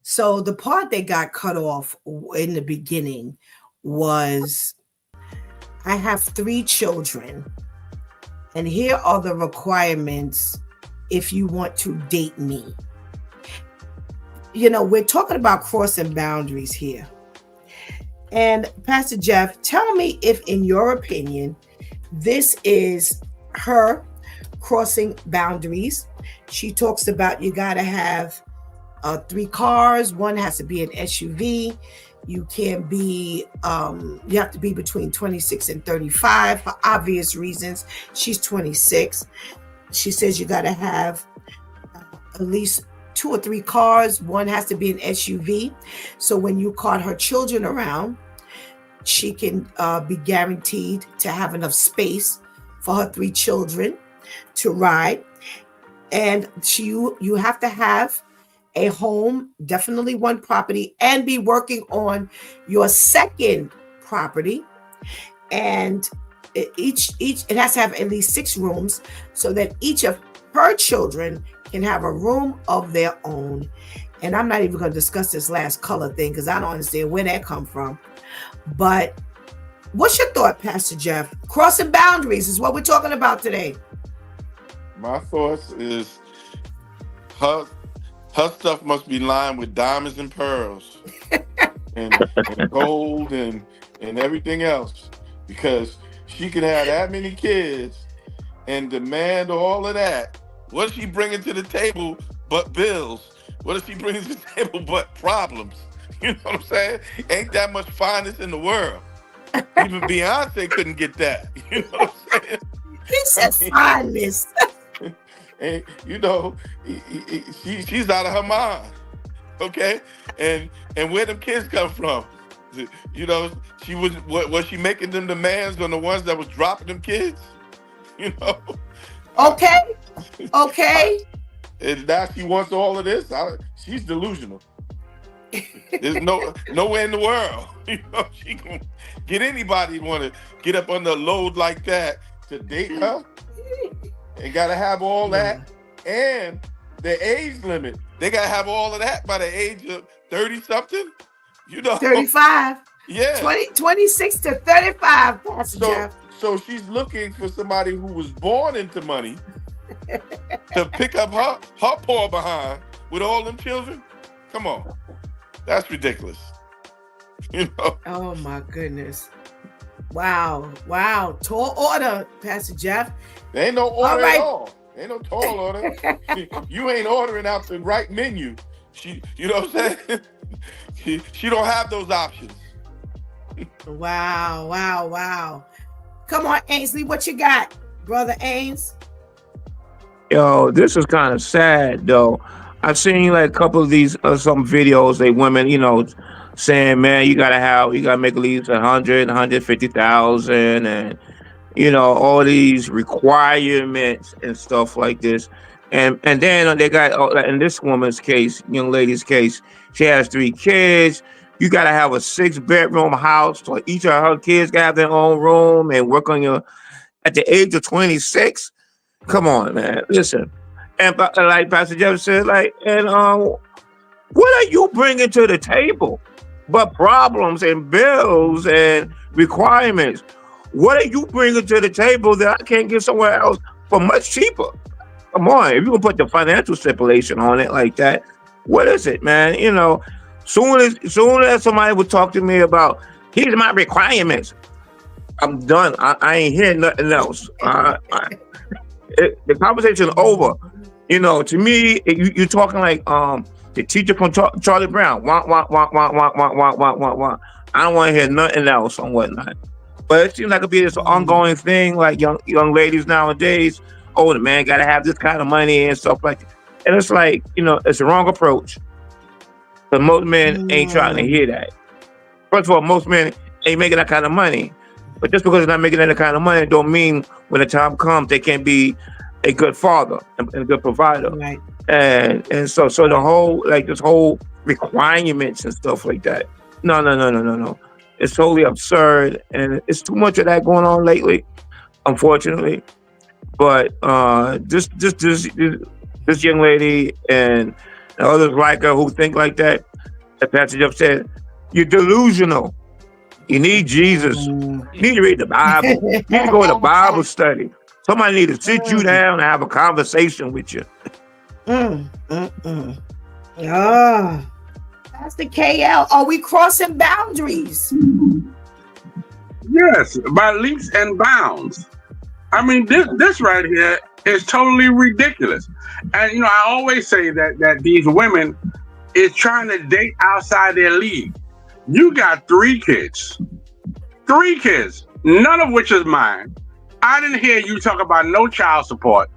So the part that got cut off in the beginning was I have 3 children, and here are the requirements if you want to date me. You know, we're talking about crossing boundaries here. And Pastor Jeff, tell me if, in your opinion, this is her crossing boundaries. She talks about you got to have 3 cars. One has to be an SUV. You can be, you have to be between 26 and 35 for obvious reasons. She's 26. She says you got to have at least 2 or 3 cars. One has to be an SUV. So when you cart her children around, she can be guaranteed to have enough space for her 3 children to ride. And you have to have a home, definitely 1 property, and be working on your second property. And it has to have at least 6 rooms so that each of her children can have a room of their own. And I'm not even going to discuss this last color thing because I don't understand where that come from. But what's your thought, Pastor Jeff? Crossing boundaries is what we're talking about today. My thoughts is her stuff must be lined with diamonds and pearls and gold and everything else, because she can have that many kids and demand all of that. What is she bringing to the table but bills? What is she bringing to the table but problems? You know what I'm saying? Ain't that much fineness in the world. Even Beyonce couldn't get that. You know what I'm saying? He said fineness. And you know, she's out of her mind. Okay? And where them kids come from? You know, she was she making them demands on the ones that was dropping them kids? You know? Okay. And now she wants all of this. She's delusional. There's nowhere in the world, you know, she can get anybody want to get up under a load like that to date her, and gotta have all that, and the age limit. They gotta have all of that by the age of 30 something. You know, 35. Yeah, 26 to 35. Pastor Jeff. So she's looking for somebody who was born into money to pick up her poor behind with all them children. Come on. That's ridiculous. You know? Oh my goodness. Wow. Tall order, Pastor Jeff. There ain't no order at all. Ain't no tall order. You ain't ordering out the right menu. You know what I'm saying? She don't have those options. Wow. Come on, Ainsley, what you got, Brother Ains? Yo, this is kind of sad though. I've seen like a couple of these some videos. They women, you know, saying, "Man, you gotta make at least 150,000, and all these requirements and stuff like this. And then they got, in this woman's case, young lady's case, she has 3 kids. You got to have a 6-bedroom house, so each of her kids got to have their own room and work on your. At the age of 26, come on, man, listen. And like Pastor Jeff said, what are you bringing to the table? But problems and bills and requirements. What are you bringing to the table that I can't get somewhere else for much cheaper? Come on, if you can put the financial stipulation on it like that, what is it, man? Soon as somebody would talk to me about, here's my requirements, I'm done. I ain't hearing nothing else. The conversation over. To me, you're talking like the teacher from Charlie Brown. Wah, wah, wah, wah, wah, wah, wah, wah, wah, wah. I don't want to hear nothing else on whatnot. But it seems like it'd be this ongoing thing, like young ladies nowadays. Oh, the man got to have this kind of money and stuff like that. And it's like, it's the wrong approach. But most men ain't trying to hear that. First of all, most men ain't making that kind of money. But just because they're not making that kind of money don't mean when the time comes they can't be a good father and a good provider. Right. And so the whole, this whole requirements and stuff like that. No. It's totally absurd, and it's too much of that going on lately, unfortunately. But this young lady and others like her who think like that, as Pastor Jeff said, you're delusional. You need Jesus. You need to read the Bible. You need to go to Bible study. Somebody need to sit you down and have a conversation with you. That's the KL. Are we crossing boundaries? Yes, by leaps and bounds. I mean, this right here is totally ridiculous. And I always say that these women is trying to date outside their league. You got 3 kids. 3 kids, none of which is mine. I didn't hear you talk about no child support.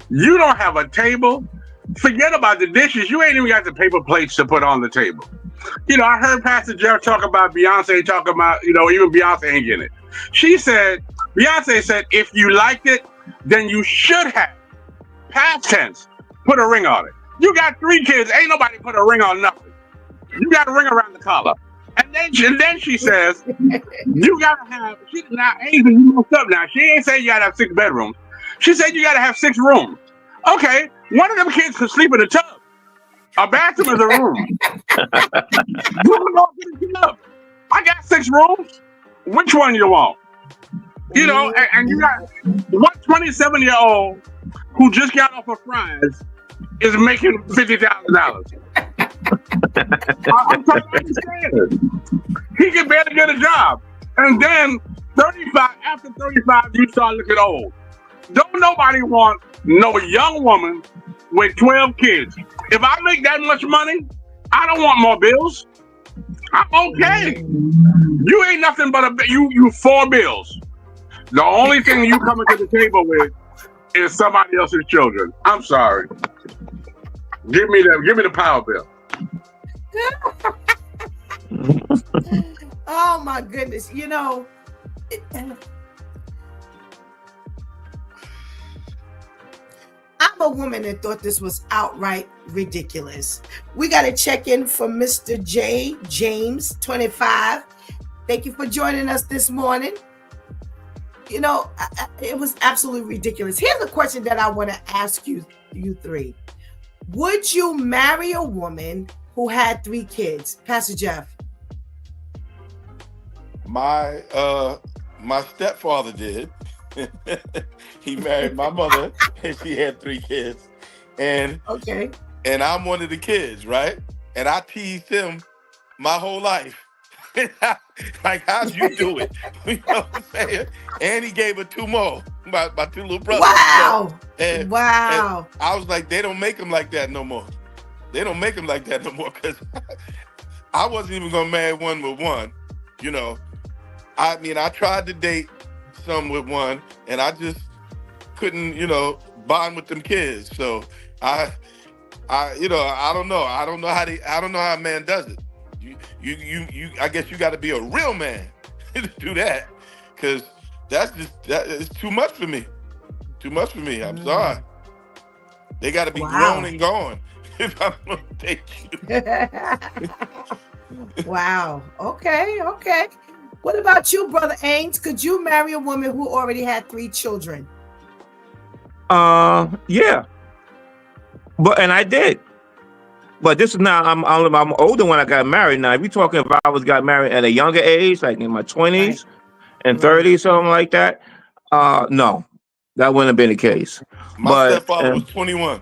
You don't have a table. Forget about the dishes. You ain't even got the paper plates to put on the table. I heard Pastor Jeff talk about Beyonce, talking about, even Beyonce ain't getting it. Beyonce said, if you liked it, then you should have, past tense, put a ring on it. You got 3 kids. Ain't nobody put a ring on nothing. You got a ring around the collar. And then she says, you gotta have, Angel, you messed up now. She ain't say you gotta have 6 bedrooms. She said you gotta have 6 rooms. Okay, one of them kids could sleep in a tub. A bathroom is a room. I got 6 rooms. Which one you want? And you got one 27-year-old who just got off of fries is making $50,000. I'm trying to understand it. He can barely get a job. And then 35, after 35, you start looking old. Don't nobody want no young woman with 12 kids. If I make that much money, I don't want more bills. I'm okay. You ain't nothing but you 4 bills. The only thing you coming to the table with is somebody else's children. I'm sorry. Give me the power bill. Oh my goodness. I'm a woman that thought this was outright ridiculous. We got to check in from Mr. J. James, 25. Thank you for joining us this morning. It was absolutely ridiculous. Here's a question that I want to ask you 3. Would you marry a woman who had 3 kids? Pastor Jeff. My stepfather did. He married my mother and she had 3 kids. And I'm one of the kids, right? And I teased him my whole life. Like, how'd you do it? You know what I'm saying? And he gave her 2 more, my 2 little brothers. Wow. And I was like, they don't make them like that no more. They don't make them like that no more, because I wasn't even gonna marry one with one. I mean, I tried to date some with one, and I just couldn't, bond with them kids. So I don't know. I don't know how a man does it. You I guess you got to be a real man to do that, because it's too much for me. Too much for me. I'm sorry. They got to be Wow. grown and gone if I'm gonna date you. Wow. Okay. Okay. What about you, Brother Ains? Could you marry a woman who already had 3 children? Yeah, and I did. But this is now I'm older when I got married. Now, if you're talking if I was got married at a younger age, like in my 20s and 30s, something like that, no, that wouldn't have been the case. My But stepfather was 21.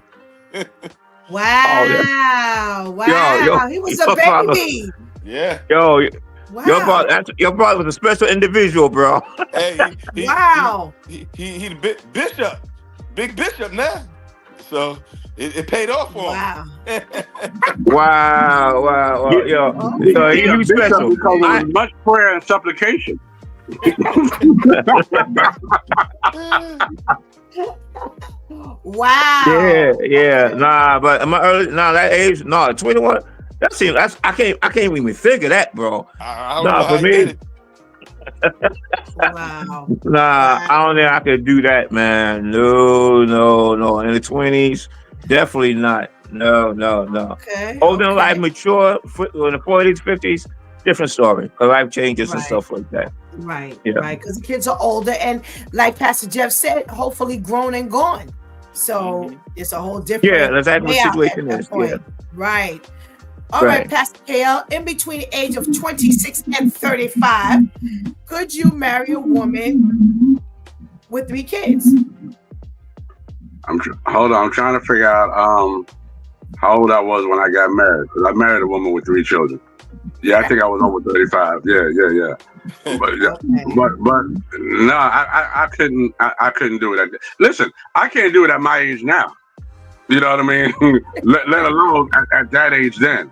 oh yeah, Wow. He was a your father, baby. Yeah. yo, Wow. your father was a special individual, bro. Hey, Wow. he the bishop, big bishop now. So it paid off for him. Wow. Wow, yo, He he was bishop special. because there was much prayer and supplication. Wow. Yeah. Nah, but in my that age, 21. I can't even think of that, bro. I don't know for how me. he did it. Wow. I don't think I could do that, man. No. In the 20s, definitely not. No. Okay. Older in life, mature, in the 40s, 50s, different story. Life changes and stuff like that. Right. Yeah. Right. Because the kids are older and, like Pastor Jeff said, hopefully grown and gone. So it's a whole different. Yeah, that's exactly what the situation is. Yeah. Right. All right, Pastor KL, in between the age of 26 and 35, could you marry a woman with 3 kids? Hold on, I'm trying to figure out how old I was when I got married. Because I married a woman with 3 children. Yeah, I think I was over 35. Yeah. But no, I couldn't do it. Listen, I can't do it at my age now. You know what I mean? let alone at that age then.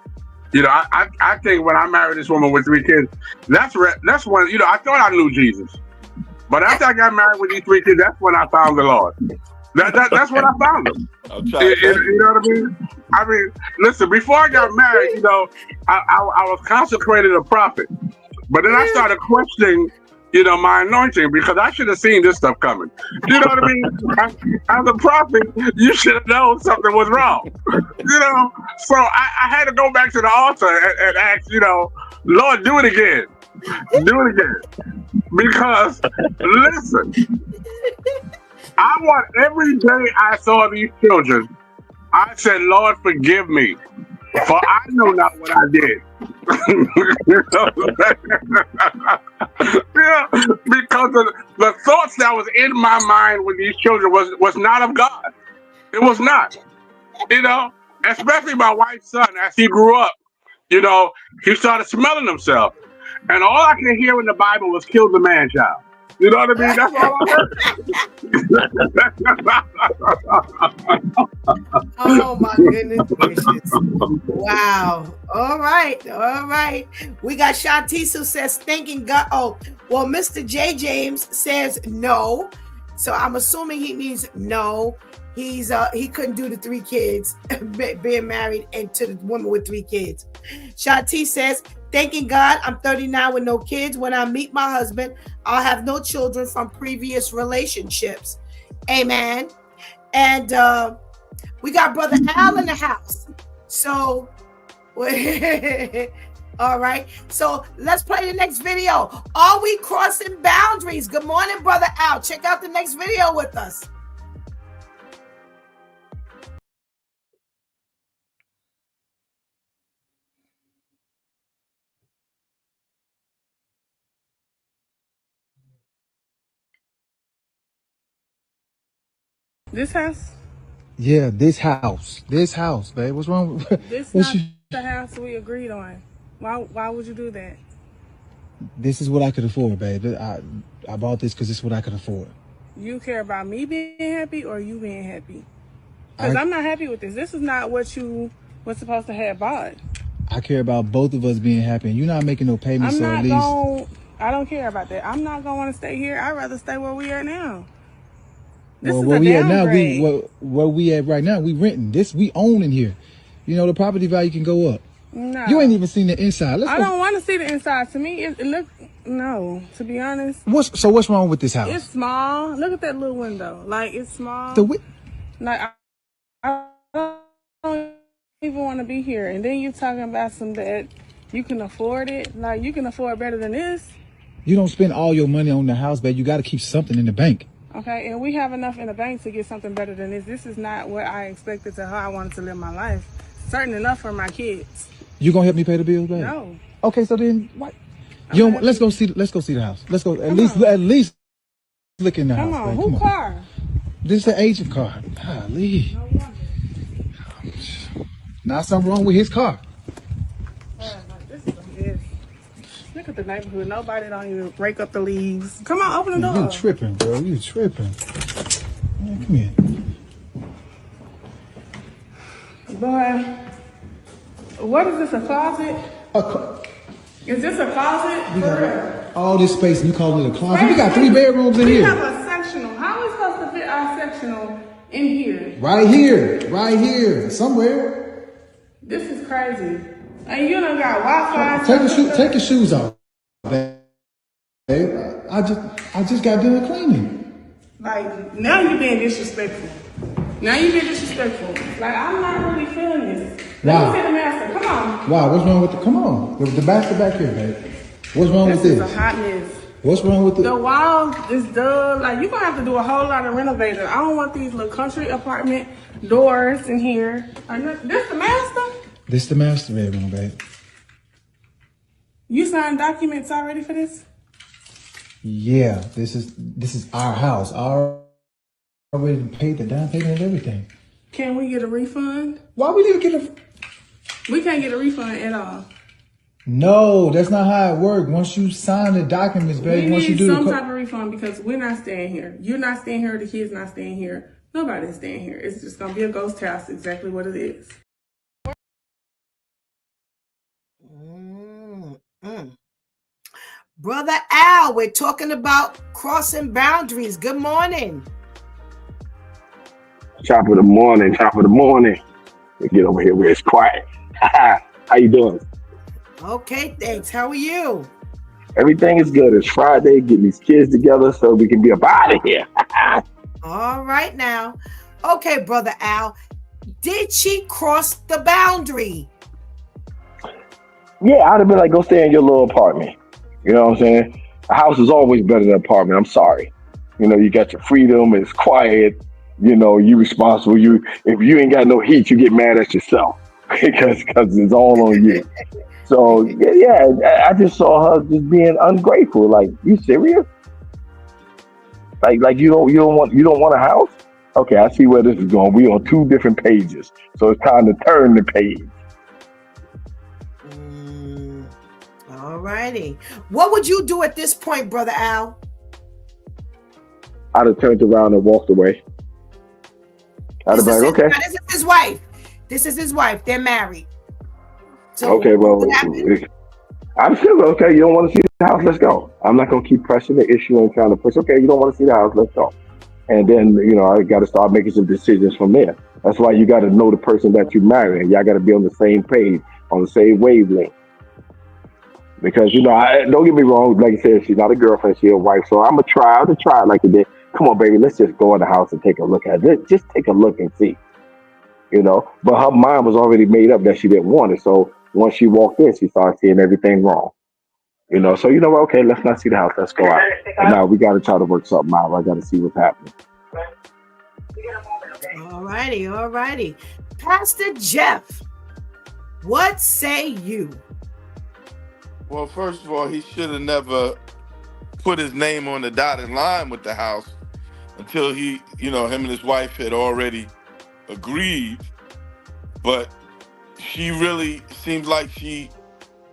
You know, I think when I married this woman with 3 kids, that's when, I thought I knew Jesus. But after I got married with these 3 kids, that's when I found the Lord. That's when I found him. You know what I mean? I mean, listen, before I got married, I was consecrated a prophet. But then I started questioning, my anointing, because I should have seen this stuff coming. You know what I mean? As a prophet, you should have known something was wrong. So I had to go back to the altar and ask, Lord, do it again. Do it again. Because, listen, I want every day I saw these children, I said, Lord, forgive me, for I know not what I did. Yeah, because the thoughts that was in my mind with these children was not of God. It was not. Especially my wife's son, as he grew up, he started smelling himself. And all I could hear in the Bible was kill the man child. You know what I mean? That's all I heard. Oh my goodness gracious. Wow. All right. We got Shantice who says thanking God. Oh, well, Mr. J. James says no. So I'm assuming he means no. He couldn't do the 3 kids, being married and to the woman with 3 kids. Shantice says, thanking God, I'm 39 with no kids. When I meet my husband, I'll have no children from previous relationships. Amen. And we got Brother Al in the house. So, all right. So let's play the next video. Are we crossing boundaries? Good morning, Brother Al. Check out the next video with us. This house? Yeah, this house, babe. What's wrong with this? Not the house we agreed on. Why would you do that? This is what I could afford, babe. I bought this because it's what I could afford. You care about me being happy or you being happy? Because I'm not happy with this. This is not what you was supposed to have bought. I care about both of us being happy, and you're not making no payments. I don't care about that. I'm not gonna want to stay here. I'd rather stay where we are now. Where we at now, we renting. This we own in here. The property value can go up. No. You ain't even seen the inside. I don't want to see the inside. To me, it look no. To be honest, what's wrong with this house? it's small. Look at that little window. Like it's small. Like I don't even want to be here. And then you talking about some that you can afford it. Like you can afford better than this. You don't spend all your money on the house, babe. You got to keep something in the bank. Okay, and we have enough in the bank to get something better than this. This is not what I expected to how I wanted to live my life. Certain enough for my kids. You gonna help me pay the bills, babe? No. Okay, so then what? You don't, let's go see the house. Let's go at least look in the house. Come on, babe. who car? This is an agent car. Golly. No wonder. Not something wrong with his car. This is a mess. Look at the neighborhood. Nobody don't even break up the leaves. Come on, open the door. You tripping, bro. You tripping. Man, come here. Boy, what is this, a closet? Is this a closet? We got all this space and you call it a closet? We got 3 bedrooms in we here. We have a sectional. How are we supposed to fit our sectional in here? Right here, somewhere. This is crazy. And you done got Wi-Fi. Take your shoes off, babe. I just got done cleaning. Like, now you're being disrespectful. Like, I'm not really feeling this. Let me see the master. Come on. Wow, what's wrong with come on. The master back here, babe. What's wrong with this? This is a hot mess. What's wrong with the wall is done. Like, you're going to have to do a whole lot of renovating. I don't want these little country apartment doors in here. This the master? This the master bedroom, babe. You signed documents already for this? Yeah, this is our house. I already paid the down payment and everything. Can we get a refund? Why we need to get We can't get a refund at all. No, that's not how it works. Once you sign the documents, babe, We need some type of refund because we're not staying here. You're not staying here. The kids not staying here. Nobody's staying here. It's just gonna be a ghost house. Exactly what it is. Brother Al, we're talking about crossing boundaries. Good morning. Top of the morning. We get over here where it's quiet. How you doing? Okay, thanks. How are you? Everything is good. It's Friday, getting these kids together so we can be up out of here. All right now. Okay, Brother Al, did she cross the boundary? Yeah, I'd have been like, go stay in your little apartment. You know what I'm saying? A house is always better than an apartment. I'm sorry. You know, you got your freedom. It's quiet. You know, you responsible. If you ain't got no heat, you get mad at yourself because it's all on you. So yeah, I just saw her just being ungrateful. Like, you serious? Like you don't want a house? Okay, I see where this is going. We on 2 different pages, so it's time to turn the page. All righty. What would you do at this point, Brother Al? I'd have turned around and walked away. I'd have been like, okay. This is his wife. This is his wife. They're married. So okay, well, I'm still okay. You don't want to see the house? Let's go. I'm not going to keep pressing the issue and trying to push. Okay, you don't want to see the house? Let's go. And then, I got to start making some decisions from there. That's why you got to know the person that you marry. Y'all got to be on the same page, on the same wavelength. Because, don't get me wrong. Like I said, she's not a girlfriend. She's a wife. So I'm going to try it like today. Come on, baby. Let's just go in the house and take a look at it. Just take a look and see. But her mind was already made up that she didn't want it. So once she walked in, she started seeing everything wrong. So okay, let's not see the house. Let's go out. And now we got to try to work something out. I got to see what's happening. All righty. Pastor Jeff, what say you? Well, first of all, he should have never put his name on the dotted line with the house until him and his wife had already agreed. But she really seems like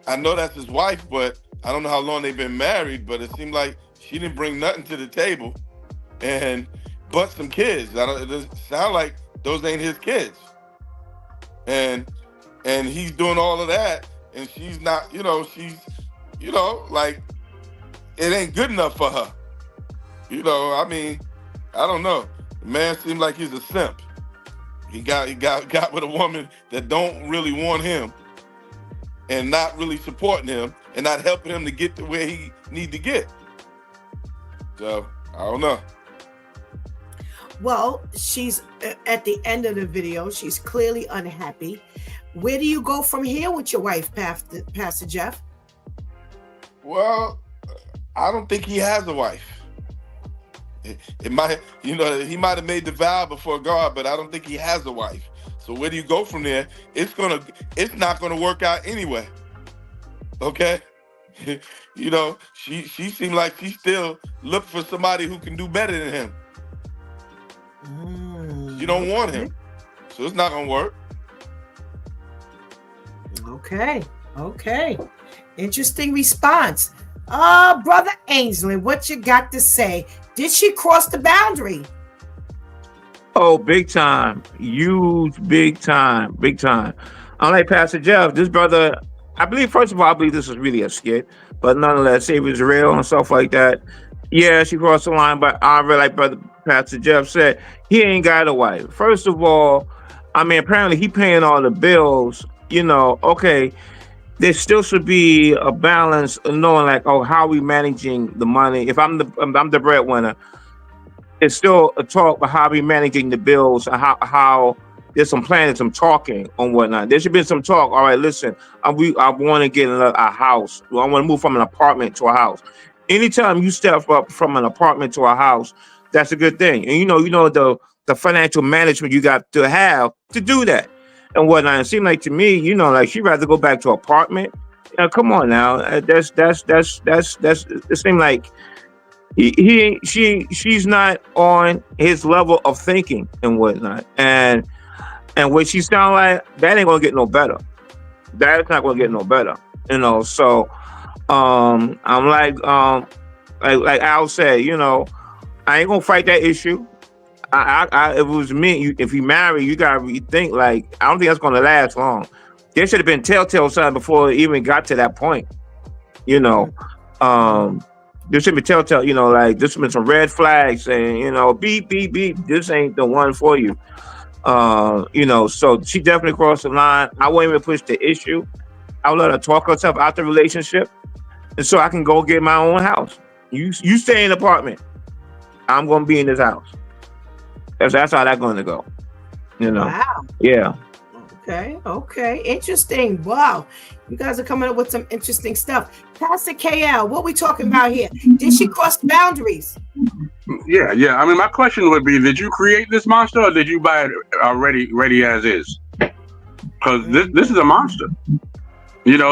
I know that's his wife, but I don't know how long they've been married, but it seemed like she didn't bring nothing to the table but some kids. It doesn't sound like those ain't his kids. And he's doing all of that, and she's not, like, it ain't good enough for her. I mean, I don't know. The man seemed like he's a simp. He got with a woman that don't really want him. and not really supporting him and not helping him to get to where he need to get. So I don't know. Well, she's at the end of the video. She's clearly unhappy. Where do you go from here with your wife, Pastor Jeff? Well, I don't think he has a wife. It might, he might have made the vow before God, but I don't think he has a wife. So where do you go from there? It's not gonna work out anyway. Okay, she seemed like she still look for somebody who can do better than him. She don't want him, so it's not gonna work. Okay. Interesting response. Brother Ainsley, what you got to say? Did she cross the boundary? Oh, big time. Huge, big time. Unlike Pastor Jeff, this brother, I believe this is really a skit, but nonetheless, it was real and stuff like that. Yeah, she crossed the line, but I really like Brother Pastor Jeff said, he ain't got a wife. First of all, I mean, apparently he paying all the bills, okay. There still should be a balance of knowing, like, how are we managing the money? If I'm the breadwinner, it's still a talk about how we managing the bills, how there's some planning, some talking on whatnot. There should be some talk. All right, listen, I want to get a house. I want to move from an apartment to a house. Anytime you step up from an apartment to a house, that's a good thing. And the financial management you got to have to do that. And whatnot. It seemed like to me, like she'd rather go back to an apartment. Come on now. That's it seemed like she's not on his level of thinking and whatnot. And what she sound like, that ain't gonna get no better. That's not gonna get no better. So I'm like Al said, I ain't gonna fight that issue. If it was me, if you marry, you gotta rethink. Like, I don't think that's gonna last long. There should have been telltale signs before it even got to that point. There should be telltale. Like, there should be some red flags saying, beep beep beep. This ain't the one for you. So she definitely crossed the line. I wouldn't even push the issue. I would let her talk herself out the relationship, and so I can go get my own house. You stay in the apartment. I'm gonna be in this house. That's how that's going to go. Wow. Yeah. Okay. Interesting. Wow. You guys are coming up with some interesting stuff. Pastor KL, what we talking about here? Did she cross the boundaries? Yeah. I mean, my question would be, did you create this monster or did you buy it already ready as is? Because this is a monster.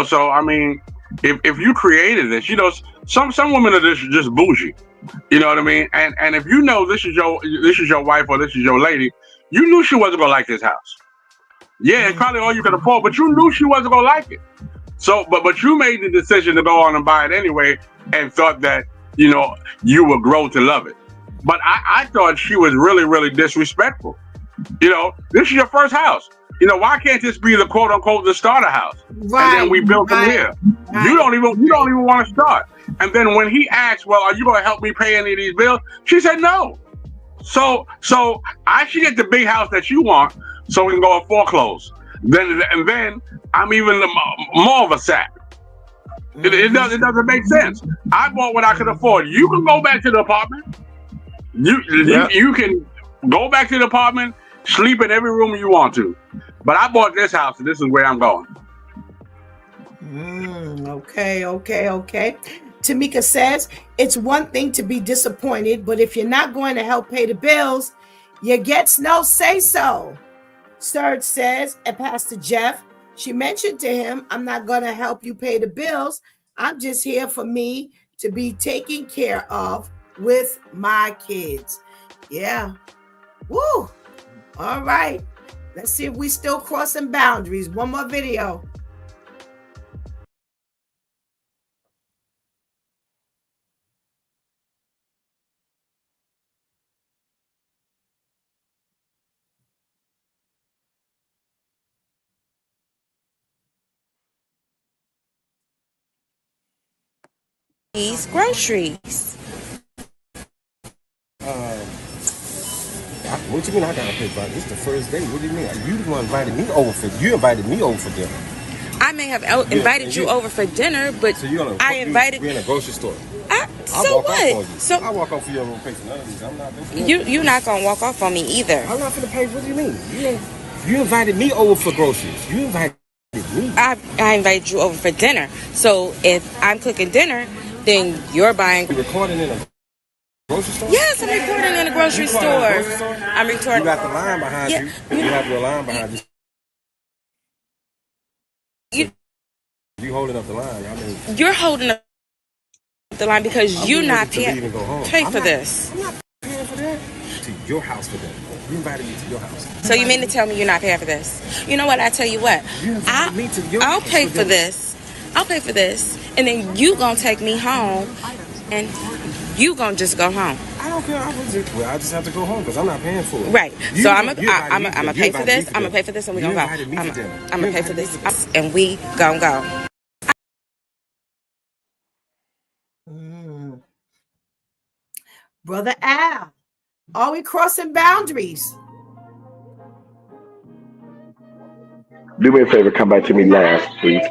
So I mean, if you created this, some women are just bougie. You know what I mean? And if this is your wife or this is your lady, you knew she wasn't gonna like this house. Yeah, it's probably all you could afford, but you knew she wasn't gonna like it. So, but you made the decision to go on and buy it anyway, and thought that you would grow to love it. But I thought she was really, really disrespectful. This is your first house. Why can't this be the quote unquote the starter house? Right, and then we build from here. Right. You don't even want to start. And then when he asked, well, are you going to help me pay any of these bills? She said no. So I should get the big house that you want, so we can go and foreclose. Then I'm even more of a sap. It doesn't make sense. I bought what I could afford. You can go back to the apartment. You can go back to the apartment, sleep in every room you want to. But I bought this house, and this is where I'm going. Okay. Tamika says, it's one thing to be disappointed, but if you're not going to help pay the bills, you gets no say-so. Serge says, and Pastor Jeff, she mentioned to him, I'm not going to help you pay the bills. I'm just here for me to be taken care of with my kids. Yeah. Woo. All right. Let's see if we still crossing boundaries. One more video. These groceries. What you mean I gotta pay for it? It's the first day. What do you mean? You the one invited me over for dinner. I may have invited you over for dinner, but So you're I invited. We're in a grocery store. So what? So I walk off for you. I'm gonna pay for none of these. I'm not doing it. You're not gonna walk off on me either. I'm not gonna pay. What do you mean? You invited me over for groceries. You invited me. I invited you over for dinner. So if I'm cooking dinner, then you're buying. You recording in a grocery store? Yes, I'm recording in a grocery store. I'm recording. You got the line behind you. You have your line behind you. You holding up the line. I mean, you're holding up the line because you're not paying for this. I'm not paying for that. To your house for that. You invited me to your house. So you mean to tell me you're not paying for this? You know what? I tell you what. I'll pay for this. I'll pay for this, and then you gonna take me home, and you gonna just go home. I don't care. I just have to go home because I'm not paying for it. Right. So I'm gonna pay for this. I'm gonna pay for this, and we gonna go. I'm gonna pay for this, and we gonna go. Brother Al, are we crossing boundaries? Do me a favor, come back to me last, please.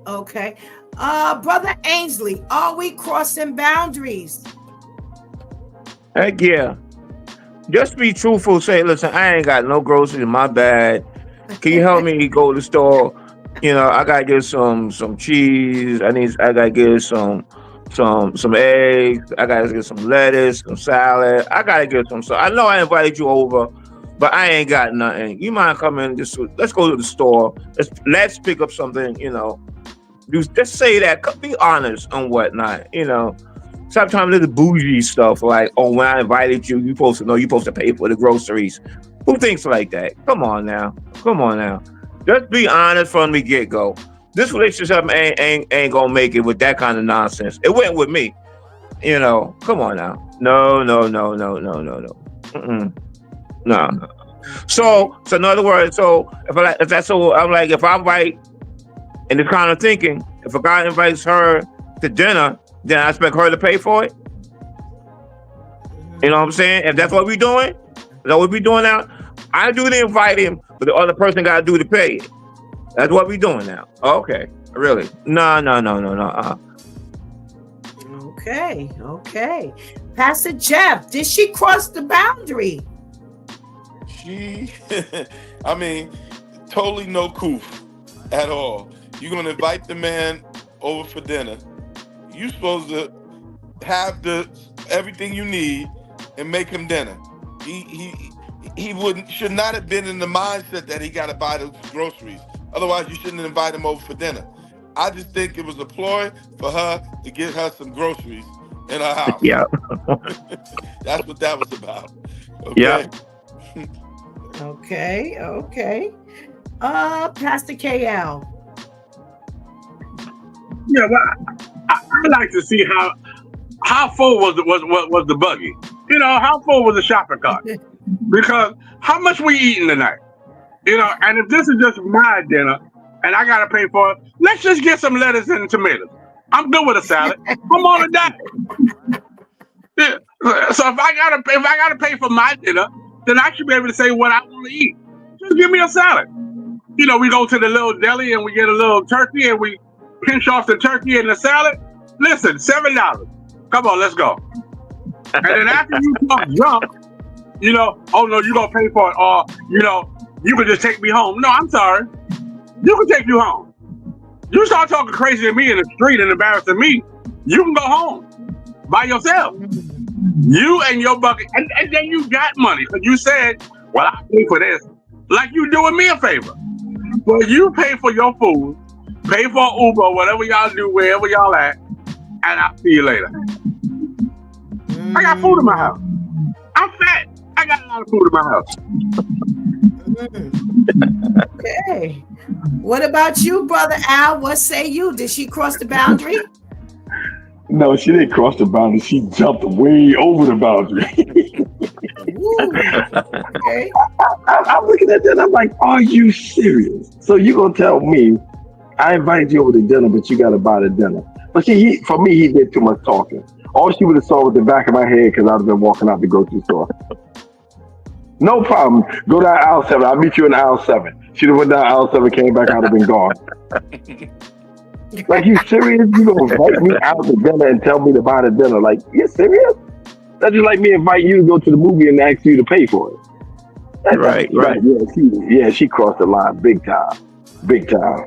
Okay. Brother Ainsley, are we crossing boundaries? Heck yeah. Just be truthful. Say, listen, I ain't got no groceries. My bad. Can you help me go to the store? You know, I gotta get some cheese. I gotta get some eggs. I gotta get some lettuce, some salad. I gotta get some. So I know I invited you over, but I ain't got nothing. You mind coming? Let's go to the store. Let's pick up something. You know, just say that. Be honest and whatnot. You know, sometimes little bougie stuff like, oh, when I invited you, you supposed to know you're supposed to pay for the groceries. Who thinks like that? Come on now. Just be honest from the get go. This relationship ain't gonna make it with that kind of nonsense. It went with me. You know, come on now. No. No. So in other words, if I'm right in the kind of thinking, if a guy invites her to dinner, then I expect her to pay for it. You know what I'm saying? If that's what we're doing, is that what we're doing now? I do the invite him, but the other person got to do the pay. That's what we're doing now. Okay, really? No. Okay. Pastor Jeff, did she cross the boundary? I mean, totally no coof at all. You're going to invite the man over for dinner. You're supposed to have everything you need and make him dinner. He should not have been in the mindset that he got to buy the groceries. Otherwise, you shouldn't invite him over for dinner. I just think it was a ploy for her to get her some groceries in her house. Yeah. That's what that was about. Okay? Yeah. Okay. Pastor KL. Yeah, well, I like to see how full was the buggy. You know, how full was the shopping cart? Because how much we eating tonight? You know, and if this is just my dinner and I gotta pay for it, let's just get some lettuce and tomatoes. I'm good with a salad. I'm on a diet. Yeah. So if I gotta pay for my dinner, then I should be able to say what I want to eat. Just give me a salad. You know, we go to the little deli and we get a little turkey and we pinch off the turkey and the salad. Listen, $7. Come on, let's go. And then after you talk junk, you know, oh no, you're gonna pay for it, or you know, you can just take me home. No, I'm sorry. You can take you home. You start talking crazy to me in the street and embarrassing me, you can go home by yourself. You and your bucket, and then you got money because you said, well, I pay for this. Like you doing me a favor. Well, you pay for your food, pay for Uber, whatever y'all do, wherever y'all at, and I'll see you later. I got food in my house. I'm fat. I got a lot of food in my house. Okay. What about you, Brother Al? What say you? Did she cross the boundary? No, she didn't cross the boundary. She jumped way over the boundary. Okay. I'm looking at that and I'm like, are you serious? So you gonna tell me I invited you over to dinner, but you gotta buy the dinner. But see, for me, he did too much talking. All she would have saw was the back of my head because I'd have been walking out the grocery store. No problem. Go down aisle 7. I'll meet you in aisle 7. She'd have went down aisle 7, came back, I'd have been gone. Like, you serious? You gonna invite me out to dinner and tell me to buy the dinner? Like, you serious? That's just like me inviting you to go to the movie and ask you to pay for it. Right. Yeah, she crossed the line big time. Big time.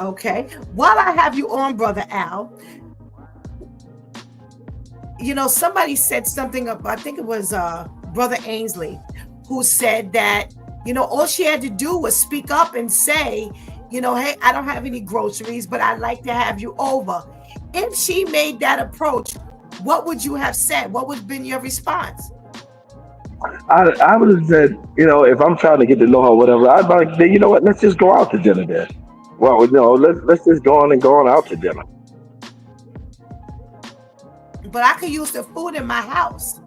Okay. While I have you on, Brother Al, somebody said something up, I think it was Brother Ainsley, who said that, all she had to do was speak up and say, hey, I don't have any groceries, but I'd like to have you over. If she made that approach, what would you have said? What would have been your response? I would have said, if I'm trying to get to know her, whatever, I'd be like, you know what? Let's just go out to dinner then. Well, let's just go on out to dinner. But I could use the food in my house.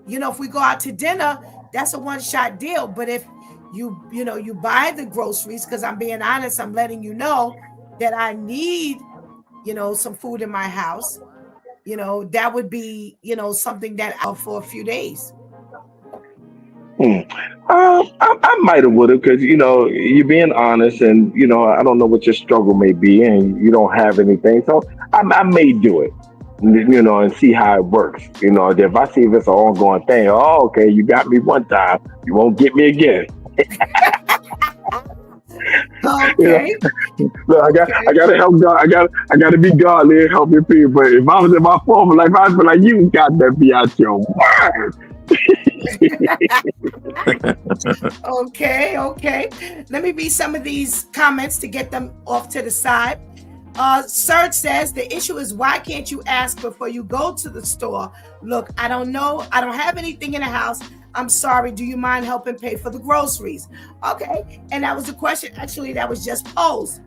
If we go out to dinner, that's a one-shot deal. But if you buy the groceries, because I'm being honest, I'm letting you know that I need, some food in my house. That would be, something that out for a few days. I might have would have, because you're being honest, and I don't know what your struggle may be, and you don't have anything, so I may do it, and see how it works. If I see if it's an ongoing thing, oh, okay, you got me one time, you won't get me again. Okay. Look, I gotta help God. I gotta be godly and help your people. But if I was in my former life, I'd be like, you got to be out your word. Okay. Let me read some of these comments to get them off to the side. Serge says the issue is, why can't you ask before you go to the store? Look, I don't know. I don't have anything in the house. I'm sorry. Do you mind helping pay for the groceries? Okay. And that was the question, actually, that was just posed.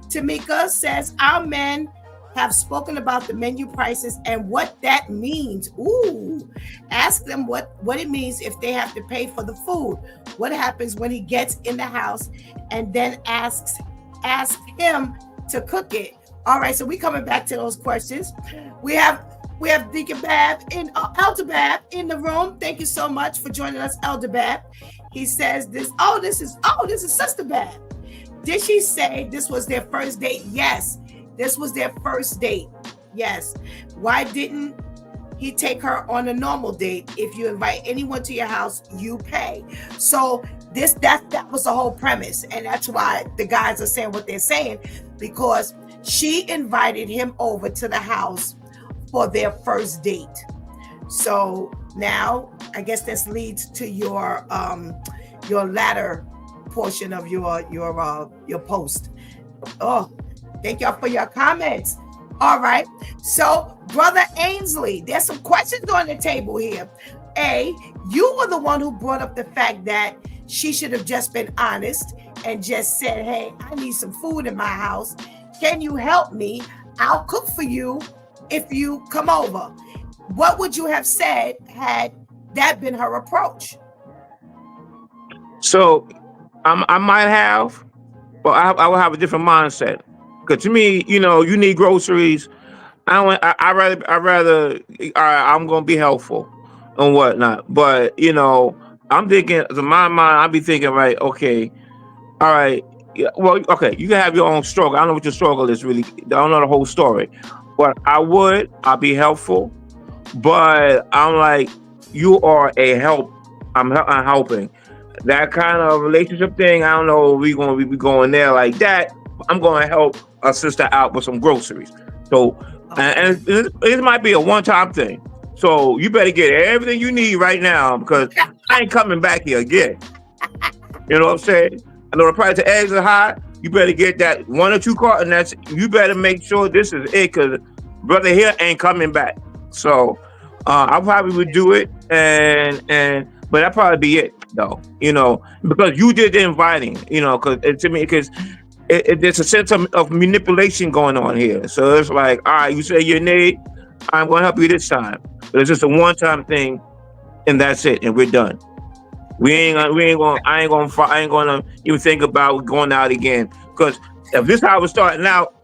Tamika says our men have spoken about the menu prices and what that means. Ooh, ask them what it means if they have to pay for the food. What happens when he gets in the house, and then ask him to cook it. All right, so we coming back to those questions. We have Deacon Bab in Elder Bab in the room. Thank you so much for joining us, Elder Bab. He says this is Sister Bab. Did she say this was their first date? Yes. This was their first date. Yes. Why didn't he take her on a normal date? If you invite anyone to your house, you pay. So that was the whole premise. And that's why the guys are saying what they're saying, because she invited him over to the house for their first date. So now I guess this leads to your latter portion of your post. Oh, thank y'all for your comments. All right. So, Brother Ainsley, there's some questions on the table here. A, you were the one who brought up the fact that she should have just been honest and just said, hey, I need some food in my house. Can you help me? I'll cook for you if you come over. What would you have said had that been her approach? So I might have, but I would have a different mindset. Because to me, you need groceries. I rather I'm gonna be helpful and whatnot. But I'm thinking, in my mind, I'll be thinking, right, okay, all right, yeah, well, okay, you can have your own struggle. I don't know what your struggle is really. I don't know the whole story. But I'll be helpful. But I'm like, you are a help. I'm helping. That kind of relationship thing, I don't know if we're going to be going there like that. I'm going to help a sister out with some groceries. So, and it might be a one-time thing. So you better get everything you need right now, because I ain't coming back here again. You know what I'm saying? I know the price of eggs are high. You better get that 1 or 2 cartons. You better make sure this is it, because brother here ain't coming back. So I probably would do it, but that'd probably be it, though. Because you did the inviting. Because there's a sense of manipulation going on here. So it's like, all right, you say you need, I'm going to help you this time. But it's just a one-time thing, and that's it, and we're done. I ain't gonna even think about going out again. Because if this is how we're starting out,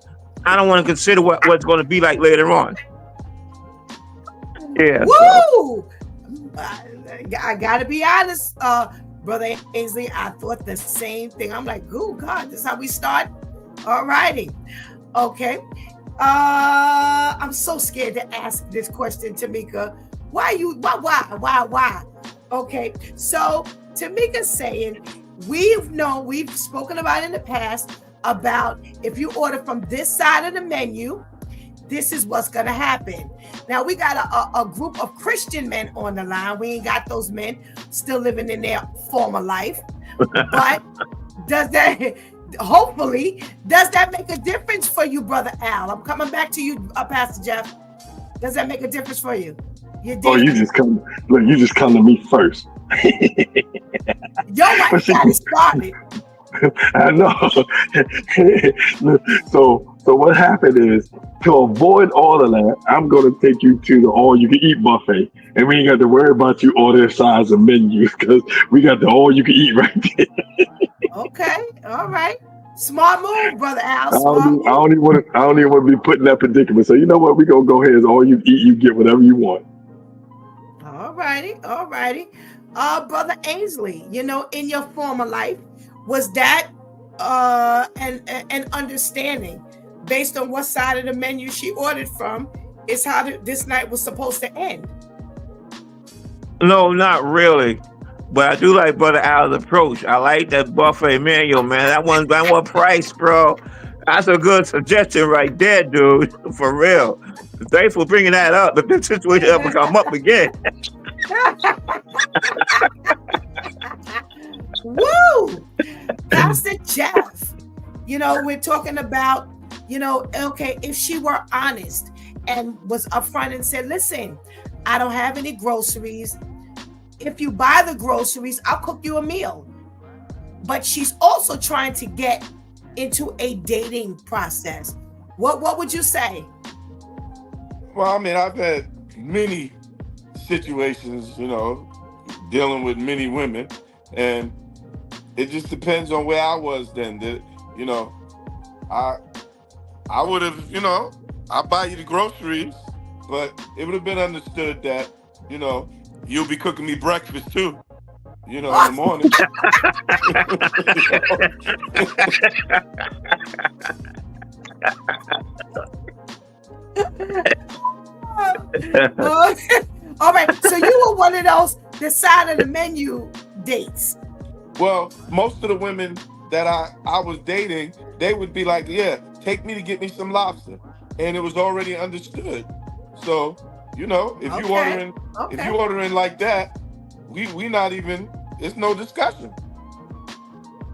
I don't want to consider what's going to be like later on. Yeah. Woo! I gotta be honest, Brother Ainsley. I thought the same thing. I'm like, oh God, this is how we start. All righty, okay. I'm so scared to ask this question, Tamika. Why? Okay, so Tamika's saying we've spoken about in the past about if you order from this side of the menu, this is what's gonna happen. Now we got a group of Christian men on the line. We ain't got those men still living in their former life. But does that make a difference for you, Brother Al? I'm coming back to you, Pastor Jeff. Does that make a difference for you? You just come to me first. Your wife got it started. I know. So what happened is, to avoid all of that, I'm going to take you to the all-you-can-eat buffet, and we ain't got to worry about you ordering size and menus because we got the all-you-can-eat right there. Okay, all right. Smart move, Brother Al. I don't even want to be put in that predicament. So you know what? We're gonna go ahead. It's all you eat, you get whatever you want. All righty. Brother Ainsley, in your former life, was that an understanding based on what side of the menu she ordered from is how this night was supposed to end? No, not really. But I do like Brother Al's approach. I like that buffet menu, man. That one price, bro. That's a good suggestion right there, dude. For real. Thanks for bringing that up. If this situation ever come up again. Woo! Pastor Jeff. We're talking about, okay, if she were honest and was upfront and said, listen, I don't have any groceries. If you buy the groceries, I'll cook you a meal. But she's also trying to get into a dating process. What would you say? Well, I mean, I've had many situations, dealing with many women, and it just depends on where I was then. I would have, I'll buy you the groceries, but it would have been understood that, you'll be cooking me breakfast too, in the morning. All right, so you were one of those the side of the menu dates. Well, most of the women that I was dating, they would be like, yeah, take me to get me some lobster. And it was already understood. So, if you ordering like that, we not even, it's no discussion.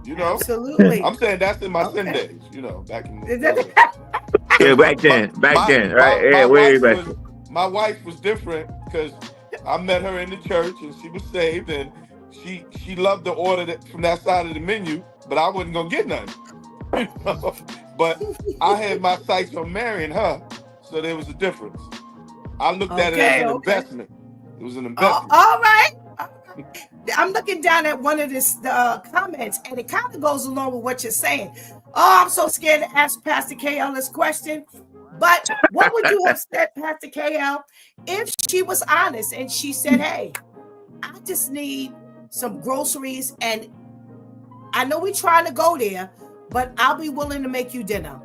Absolutely. I'm saying that's in my sin days, back in the day. Yeah, back then, right? My wife was different because I met her in the church and she was saved, and she loved to order from that side of the menu, but I wasn't gonna get nothing. But I had my sights on marrying her, so there was a difference. I looked at it as an investment. It was an investment. All right. I'm looking down at one of the comments, and it kind of goes along with what you're saying. Oh, I'm so scared to ask Pastor KL this question. But what would you have said, Pastor KL, if she was honest and she said, hey, I just need some groceries, and I know we're trying to go there, but I'll be willing to make you dinner?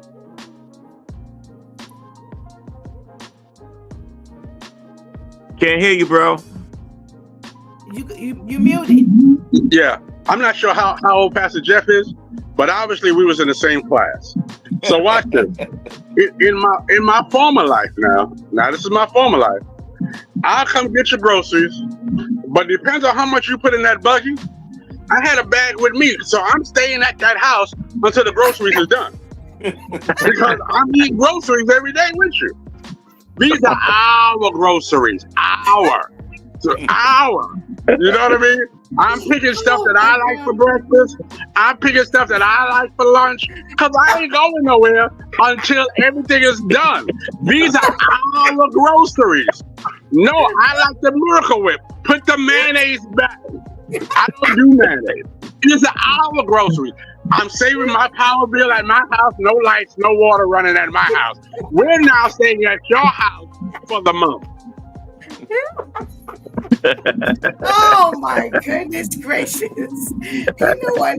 Can't hear you, bro. You muted. Yeah, I'm not sure how old Pastor Jeff is, but obviously we was in the same class. So watch this. In my former life now this is my former life. I'll come get your groceries, but it depends on how much you put in that buggy. I had a bag with me, so I'm staying at that house until the groceries is done. Because I'm eating groceries every day with you. These are our groceries. Our. You know what I mean? I'm picking stuff that I like for breakfast. I'm picking stuff that I like for lunch. Because I ain't going nowhere until everything is done. These are our groceries. No, I like the Miracle Whip. Put the mayonnaise back. I don't do mayonnaise. These are our groceries. I'm saving my power bill at my house. No lights, no water running at my house. We're now staying at your house for the month. Oh my goodness gracious. You know what?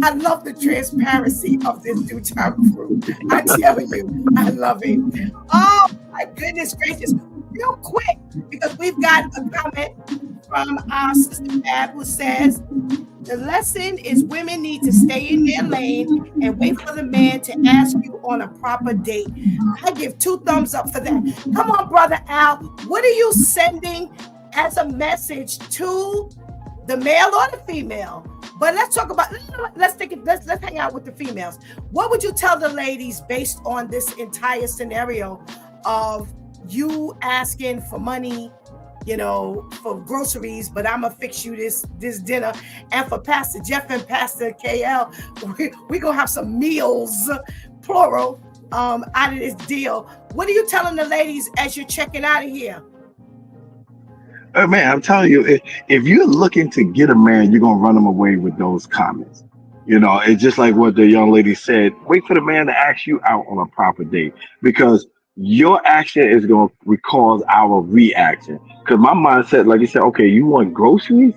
I love the transparency of this two-time crew. I tell you, I love it. Oh my goodness gracious. Real quick, because we've got a comment from our sister Fab who says, the lesson is women need to stay in their lane and wait for the man to ask you on a proper date. I give 2 thumbs up for that. Come on, brother Al. What are you sending as a message to the male or the female? But let's talk about, let's hang out with the females. What would you tell the ladies based on this entire scenario of you asking for money, for groceries, but I'm gonna fix you this dinner, and for Pastor Jeff and Pastor KL, we gonna have some meals, plural, out of this deal. What are you telling the ladies as you're checking out of here? Man, I'm telling you, if you're looking to get a man, you're gonna run him away with those comments. It's just like what the young lady said. Wait for the man to ask you out on a proper date, because your action is going to cause our reaction. Because my mindset, like you said, okay, you want groceries?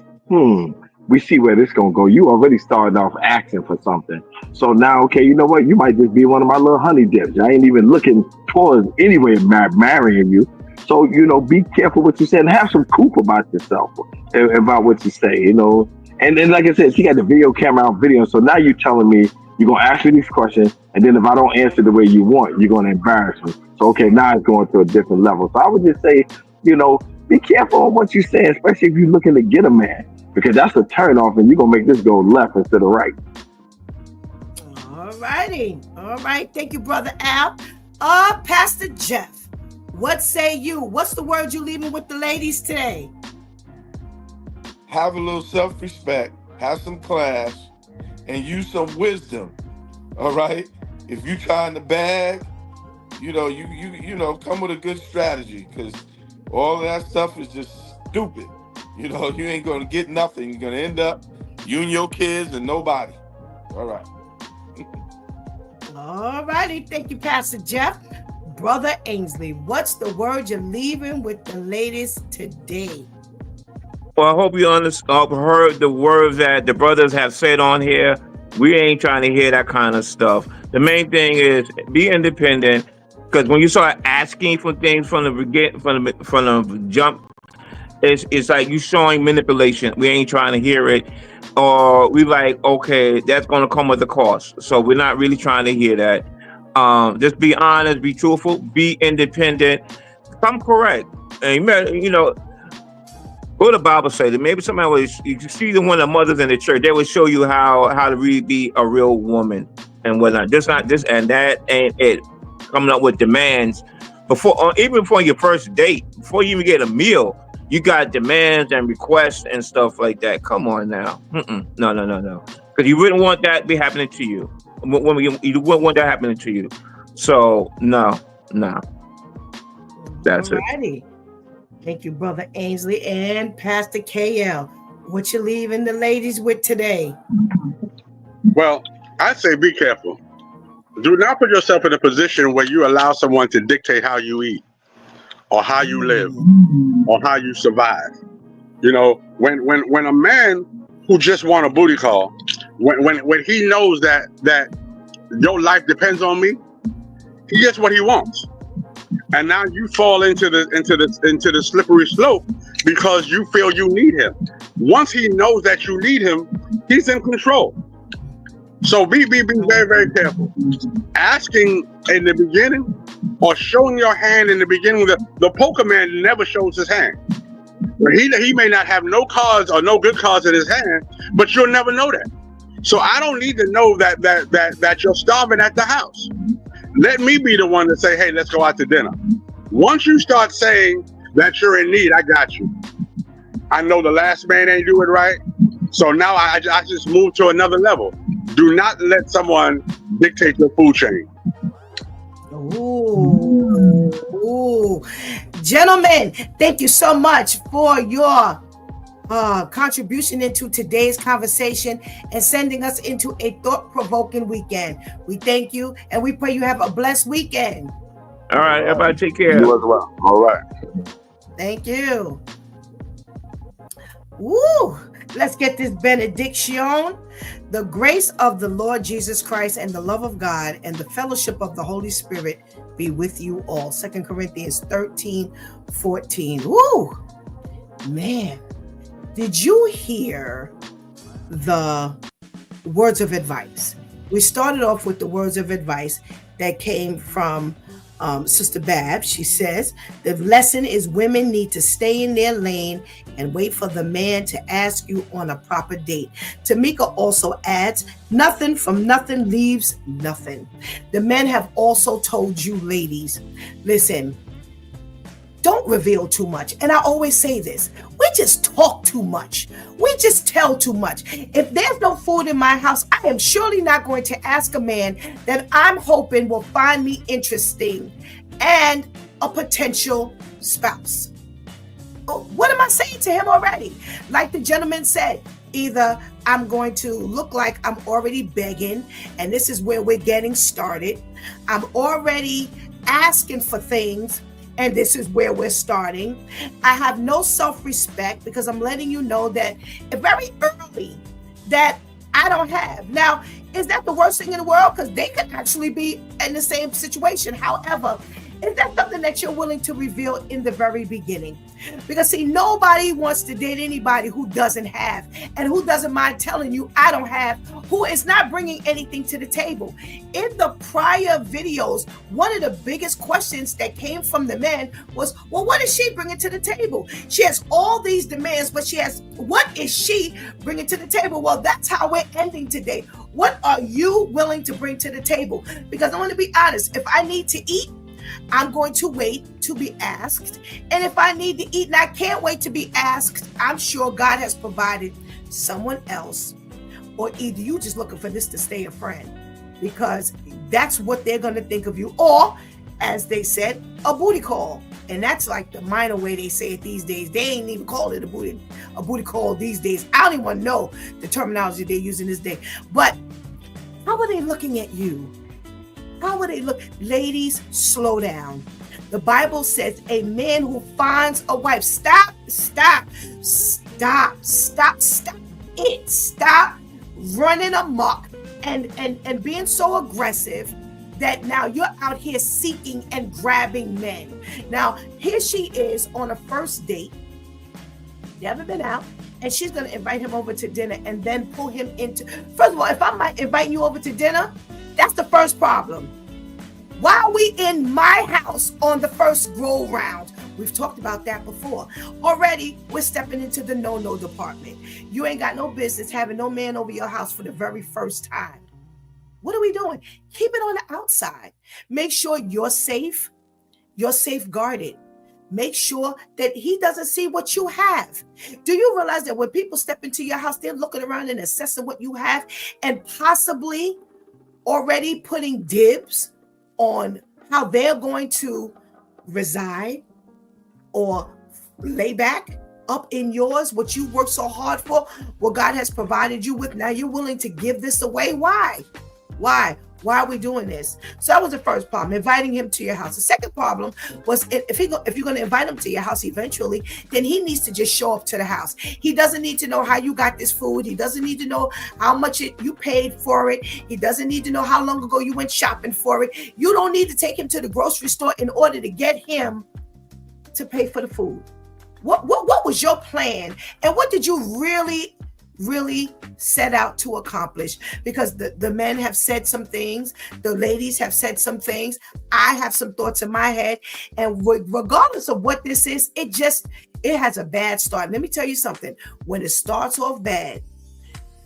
We see where this going to go. You already started off asking for something. So now, okay, you know what? You might just be one of my little honey dips. I ain't even looking towards anyway marrying you. So, be careful what you say and have some coupe about yourself, about what you say, And then, like I said, she got the video camera out video. So now you're telling me you're going to ask me these questions. And then if I don't answer the way you want, you're going to embarrass me. So, okay, now it's going to a different level. So I would just say, be careful on what you say, especially if you're looking to get a man, because that's a turn off and you're going to make this go left instead of right. All righty. All right. Thank you, Brother Al. Pastor Jeff, what say you? What's the word you leaving with the ladies today? Have a little self-respect, have some class, and use some wisdom. All right? If you trying to bag, you come with a good strategy, because all of that stuff is just stupid. You ain't gonna get nothing. You're gonna end up you and your kids and nobody. All right. All righty. Thank you, Pastor Jeff. Brother Ainsley, what's the word you're leaving with the ladies today? Well, I hope you heard the words that the brothers have said on here. We ain't trying to hear that kind of stuff. The main thing is be independent, because when you start asking for things from the jump, it's like you showing manipulation. We ain't trying to hear it, or we like, okay, that's going to come with a cost. So we're not really trying to hear that. Just be honest, be truthful, be independent, come correct. And what the Bible say that maybe somebody was, you see the one of the mothers in the church, they would show you how to really be a real woman and whatnot. Just not this and that ain't it. Coming up with demands even before your first date, before you even get a meal, you got demands and requests and stuff like that. Come on now. No. Because you wouldn't want that to be happening to you. You wouldn't want that happening to you. So no. That's Alrighty. Thank you, Brother Ainsley and Pastor KL. What you leaving the ladies with today? Well, I say be careful. Do not put yourself in a position where you allow someone to dictate how you eat, or how you live, or how you survive. When a man who just want a booty call, when he knows that your life depends on me, he gets what he wants. And now you fall into the slippery slope because you feel you need him. Once he knows that you need him, he's in control. So be very, very careful. Asking in the beginning or showing your hand in the beginning, the poker man never shows his hand. He may not have no cards or no good cards in his hand, but you'll never know that. So I don't need to know that you're starving at the house. Let me be the one to say, hey, let's go out to dinner. Once you start saying that you're in need, I got you. I know the last man ain't do it right. So now I just move to another level. Do not let someone dictate your food chain. Ooh. Gentlemen, thank you so much for your contribution into today's conversation and sending us into a thought-provoking weekend. We thank you and we pray you have a blessed weekend. All right, everybody take care. You as well. All right. Thank you. Woo! Let's get this benediction. The grace of the Lord Jesus Christ and the love of God and the fellowship of the Holy Spirit be with you all. 2 Corinthians 13:14. Woo! Man, did you hear the words of advice? We started off with the words of advice that came from Sister Bab. She says the lesson is women need to stay in their lane and wait for the man to ask you on a proper date. Tamika also adds, nothing from nothing leaves nothing. The men have also told you, ladies, listen, don't reveal too much. And I always say this, we just talk too much. We just tell too much. If there's no food in my house, I am surely not going to ask a man that I'm hoping will find me interesting and a potential spouse. What am I saying to him already? Like the gentleman said, either I'm going to look like I'm already begging, and this is where we're getting started. I'm already asking for things, and this is where we're starting. I have no self-respect because I'm letting you know that very early that I don't have. Now, is that the worst thing in the world? Because they could actually be in the same situation. However, is that something that you're willing to reveal in the very beginning? Because see, nobody wants to date anybody who doesn't have, and who doesn't mind telling you I don't have, who is not bringing anything to the table. In the prior videos, one of the biggest questions that came from the men was, well, what is she bringing to the table? She has all these demands, but what is she bringing to the table? Well, that's how we're ending today. What are you willing to bring to the table? Because I want to be honest, if I need to eat, I'm going to wait to be asked. And if I need to eat and I can't wait to be asked, I'm sure God has provided someone else. Or either you just looking for this to stay a friend, because that's what they're going to think of you. Or, as they said, a booty call. And that's like the minor way they say it these days. They ain't even call it a booty call these days. I don't even know the terminology they're using this day. But how are they looking at you? How would they look? Ladies, slow down. The Bible says a man who finds a wife. Stop it. Stop running amok and being so aggressive that now you're out here seeking and grabbing men. Now, here she is on a first date. Never been out. And she's going to invite him over to dinner and then pull him into... First of all, if I'm inviting you over to dinner, that's the first problem. Why are we in my house on the first go round? We've talked about that before. Already, we're stepping into the no-no department. You ain't got no business having no man over your house for the very first time. What are we doing? Keep it on the outside. Make sure you're safe. You're safeguarded. Make sure that he doesn't see what you have. Do you realize that when people step into your house, they're looking around and assessing what you have and possibly already putting dibs on how they're going to reside or lay back up in yours, what you worked so hard for, what God has provided you with. Now you're willing to give this away. Why? Why are we doing this? So that was the first problem, inviting him to your house. The second problem was if you're going to invite him to your house eventually, then he needs to just show up to the house. He doesn't need to know how you got this food. He doesn't need to know how much you paid for it. He doesn't need to know how long ago you went shopping for it. You don't need to take him to the grocery store in order to get him to pay for the food. What was your plan? And what did you really set out to accomplish? Because the men have said some things, the ladies have said some things, I have some thoughts in my head, and regardless of what this is, it has a bad start. Let me tell you something. When it starts off bad,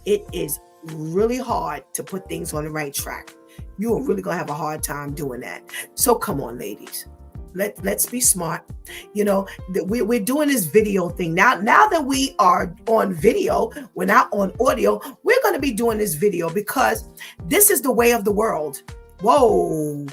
it is really hard to put things on the right track. You are really gonna have a hard time doing that. So come on, ladies. Let's be smart. You know, we're doing this video thing now that we are on video, we're not on audio. We're going to be doing this video because this is the way of the world. Whoa,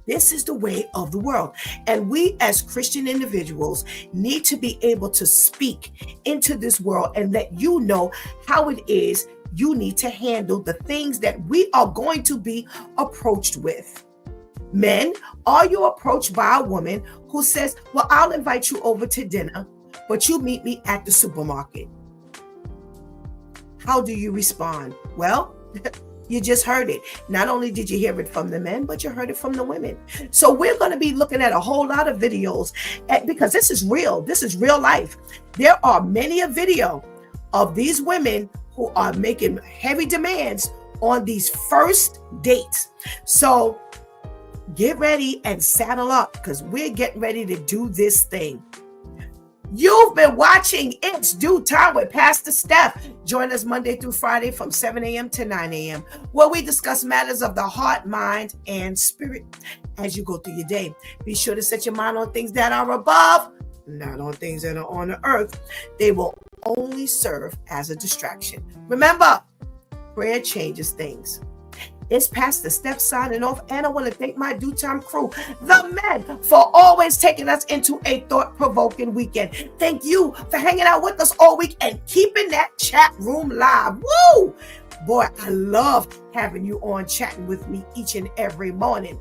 this is the way of the world. And we as Christian individuals need to be able to speak into this world and let you know how it is you need to handle the things that we are going to be approached with. Men, are you approached by a woman who says, well, I'll invite you over to dinner, but you meet me at the supermarket? How do you respond? Well, you just heard it. Not only did you hear it from the men, but you heard it from the women. So we're going to be looking at a whole lot of videos because this is real. This is real life. There are many a video of these women who are making heavy demands on these first dates. So get ready and saddle up because we're getting ready to do this thing. You've been watching It's Due Time with Pastor Steph. Join us Monday through Friday from 7 a.m. to 9 a.m. where we discuss matters of the heart, mind, and spirit. As you go through your day, be sure to set your mind on things that are above, not on things that are on the earth. They will only serve as a distraction. Remember, prayer changes things. It's Pastor Steph signing off, and I want to thank my Due Time crew, the men, for always taking us into a thought-provoking weekend. Thank you for hanging out with us all week and keeping that chat room live. Woo! Boy, I love having you on chatting with me each and every morning.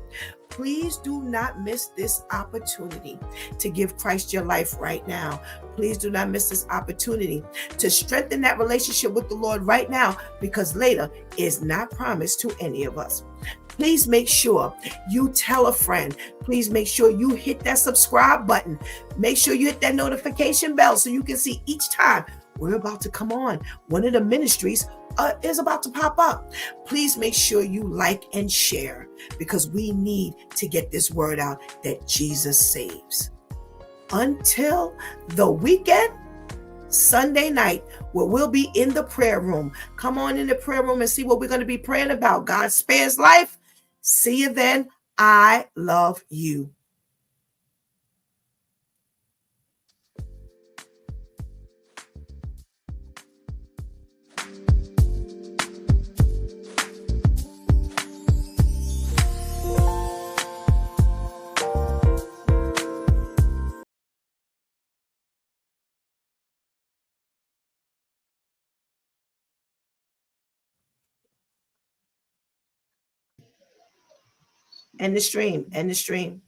Please do not miss this opportunity to give Christ your life right now. Please do not miss this opportunity to strengthen that relationship with the Lord right now, because later is not promised to any of us. Please make sure you tell a friend. Please make sure you hit that subscribe button. Make sure you hit that notification bell so you can see each time we're about to come on. One of the ministries is about to pop up. Please make sure you like and share, because we need to get this word out that Jesus saves. Until the weekend, Sunday night, where we'll be in the prayer room. Come on in the prayer room and see what we're going to be praying about. God spares life. See you then. I love you. End the stream. End the stream.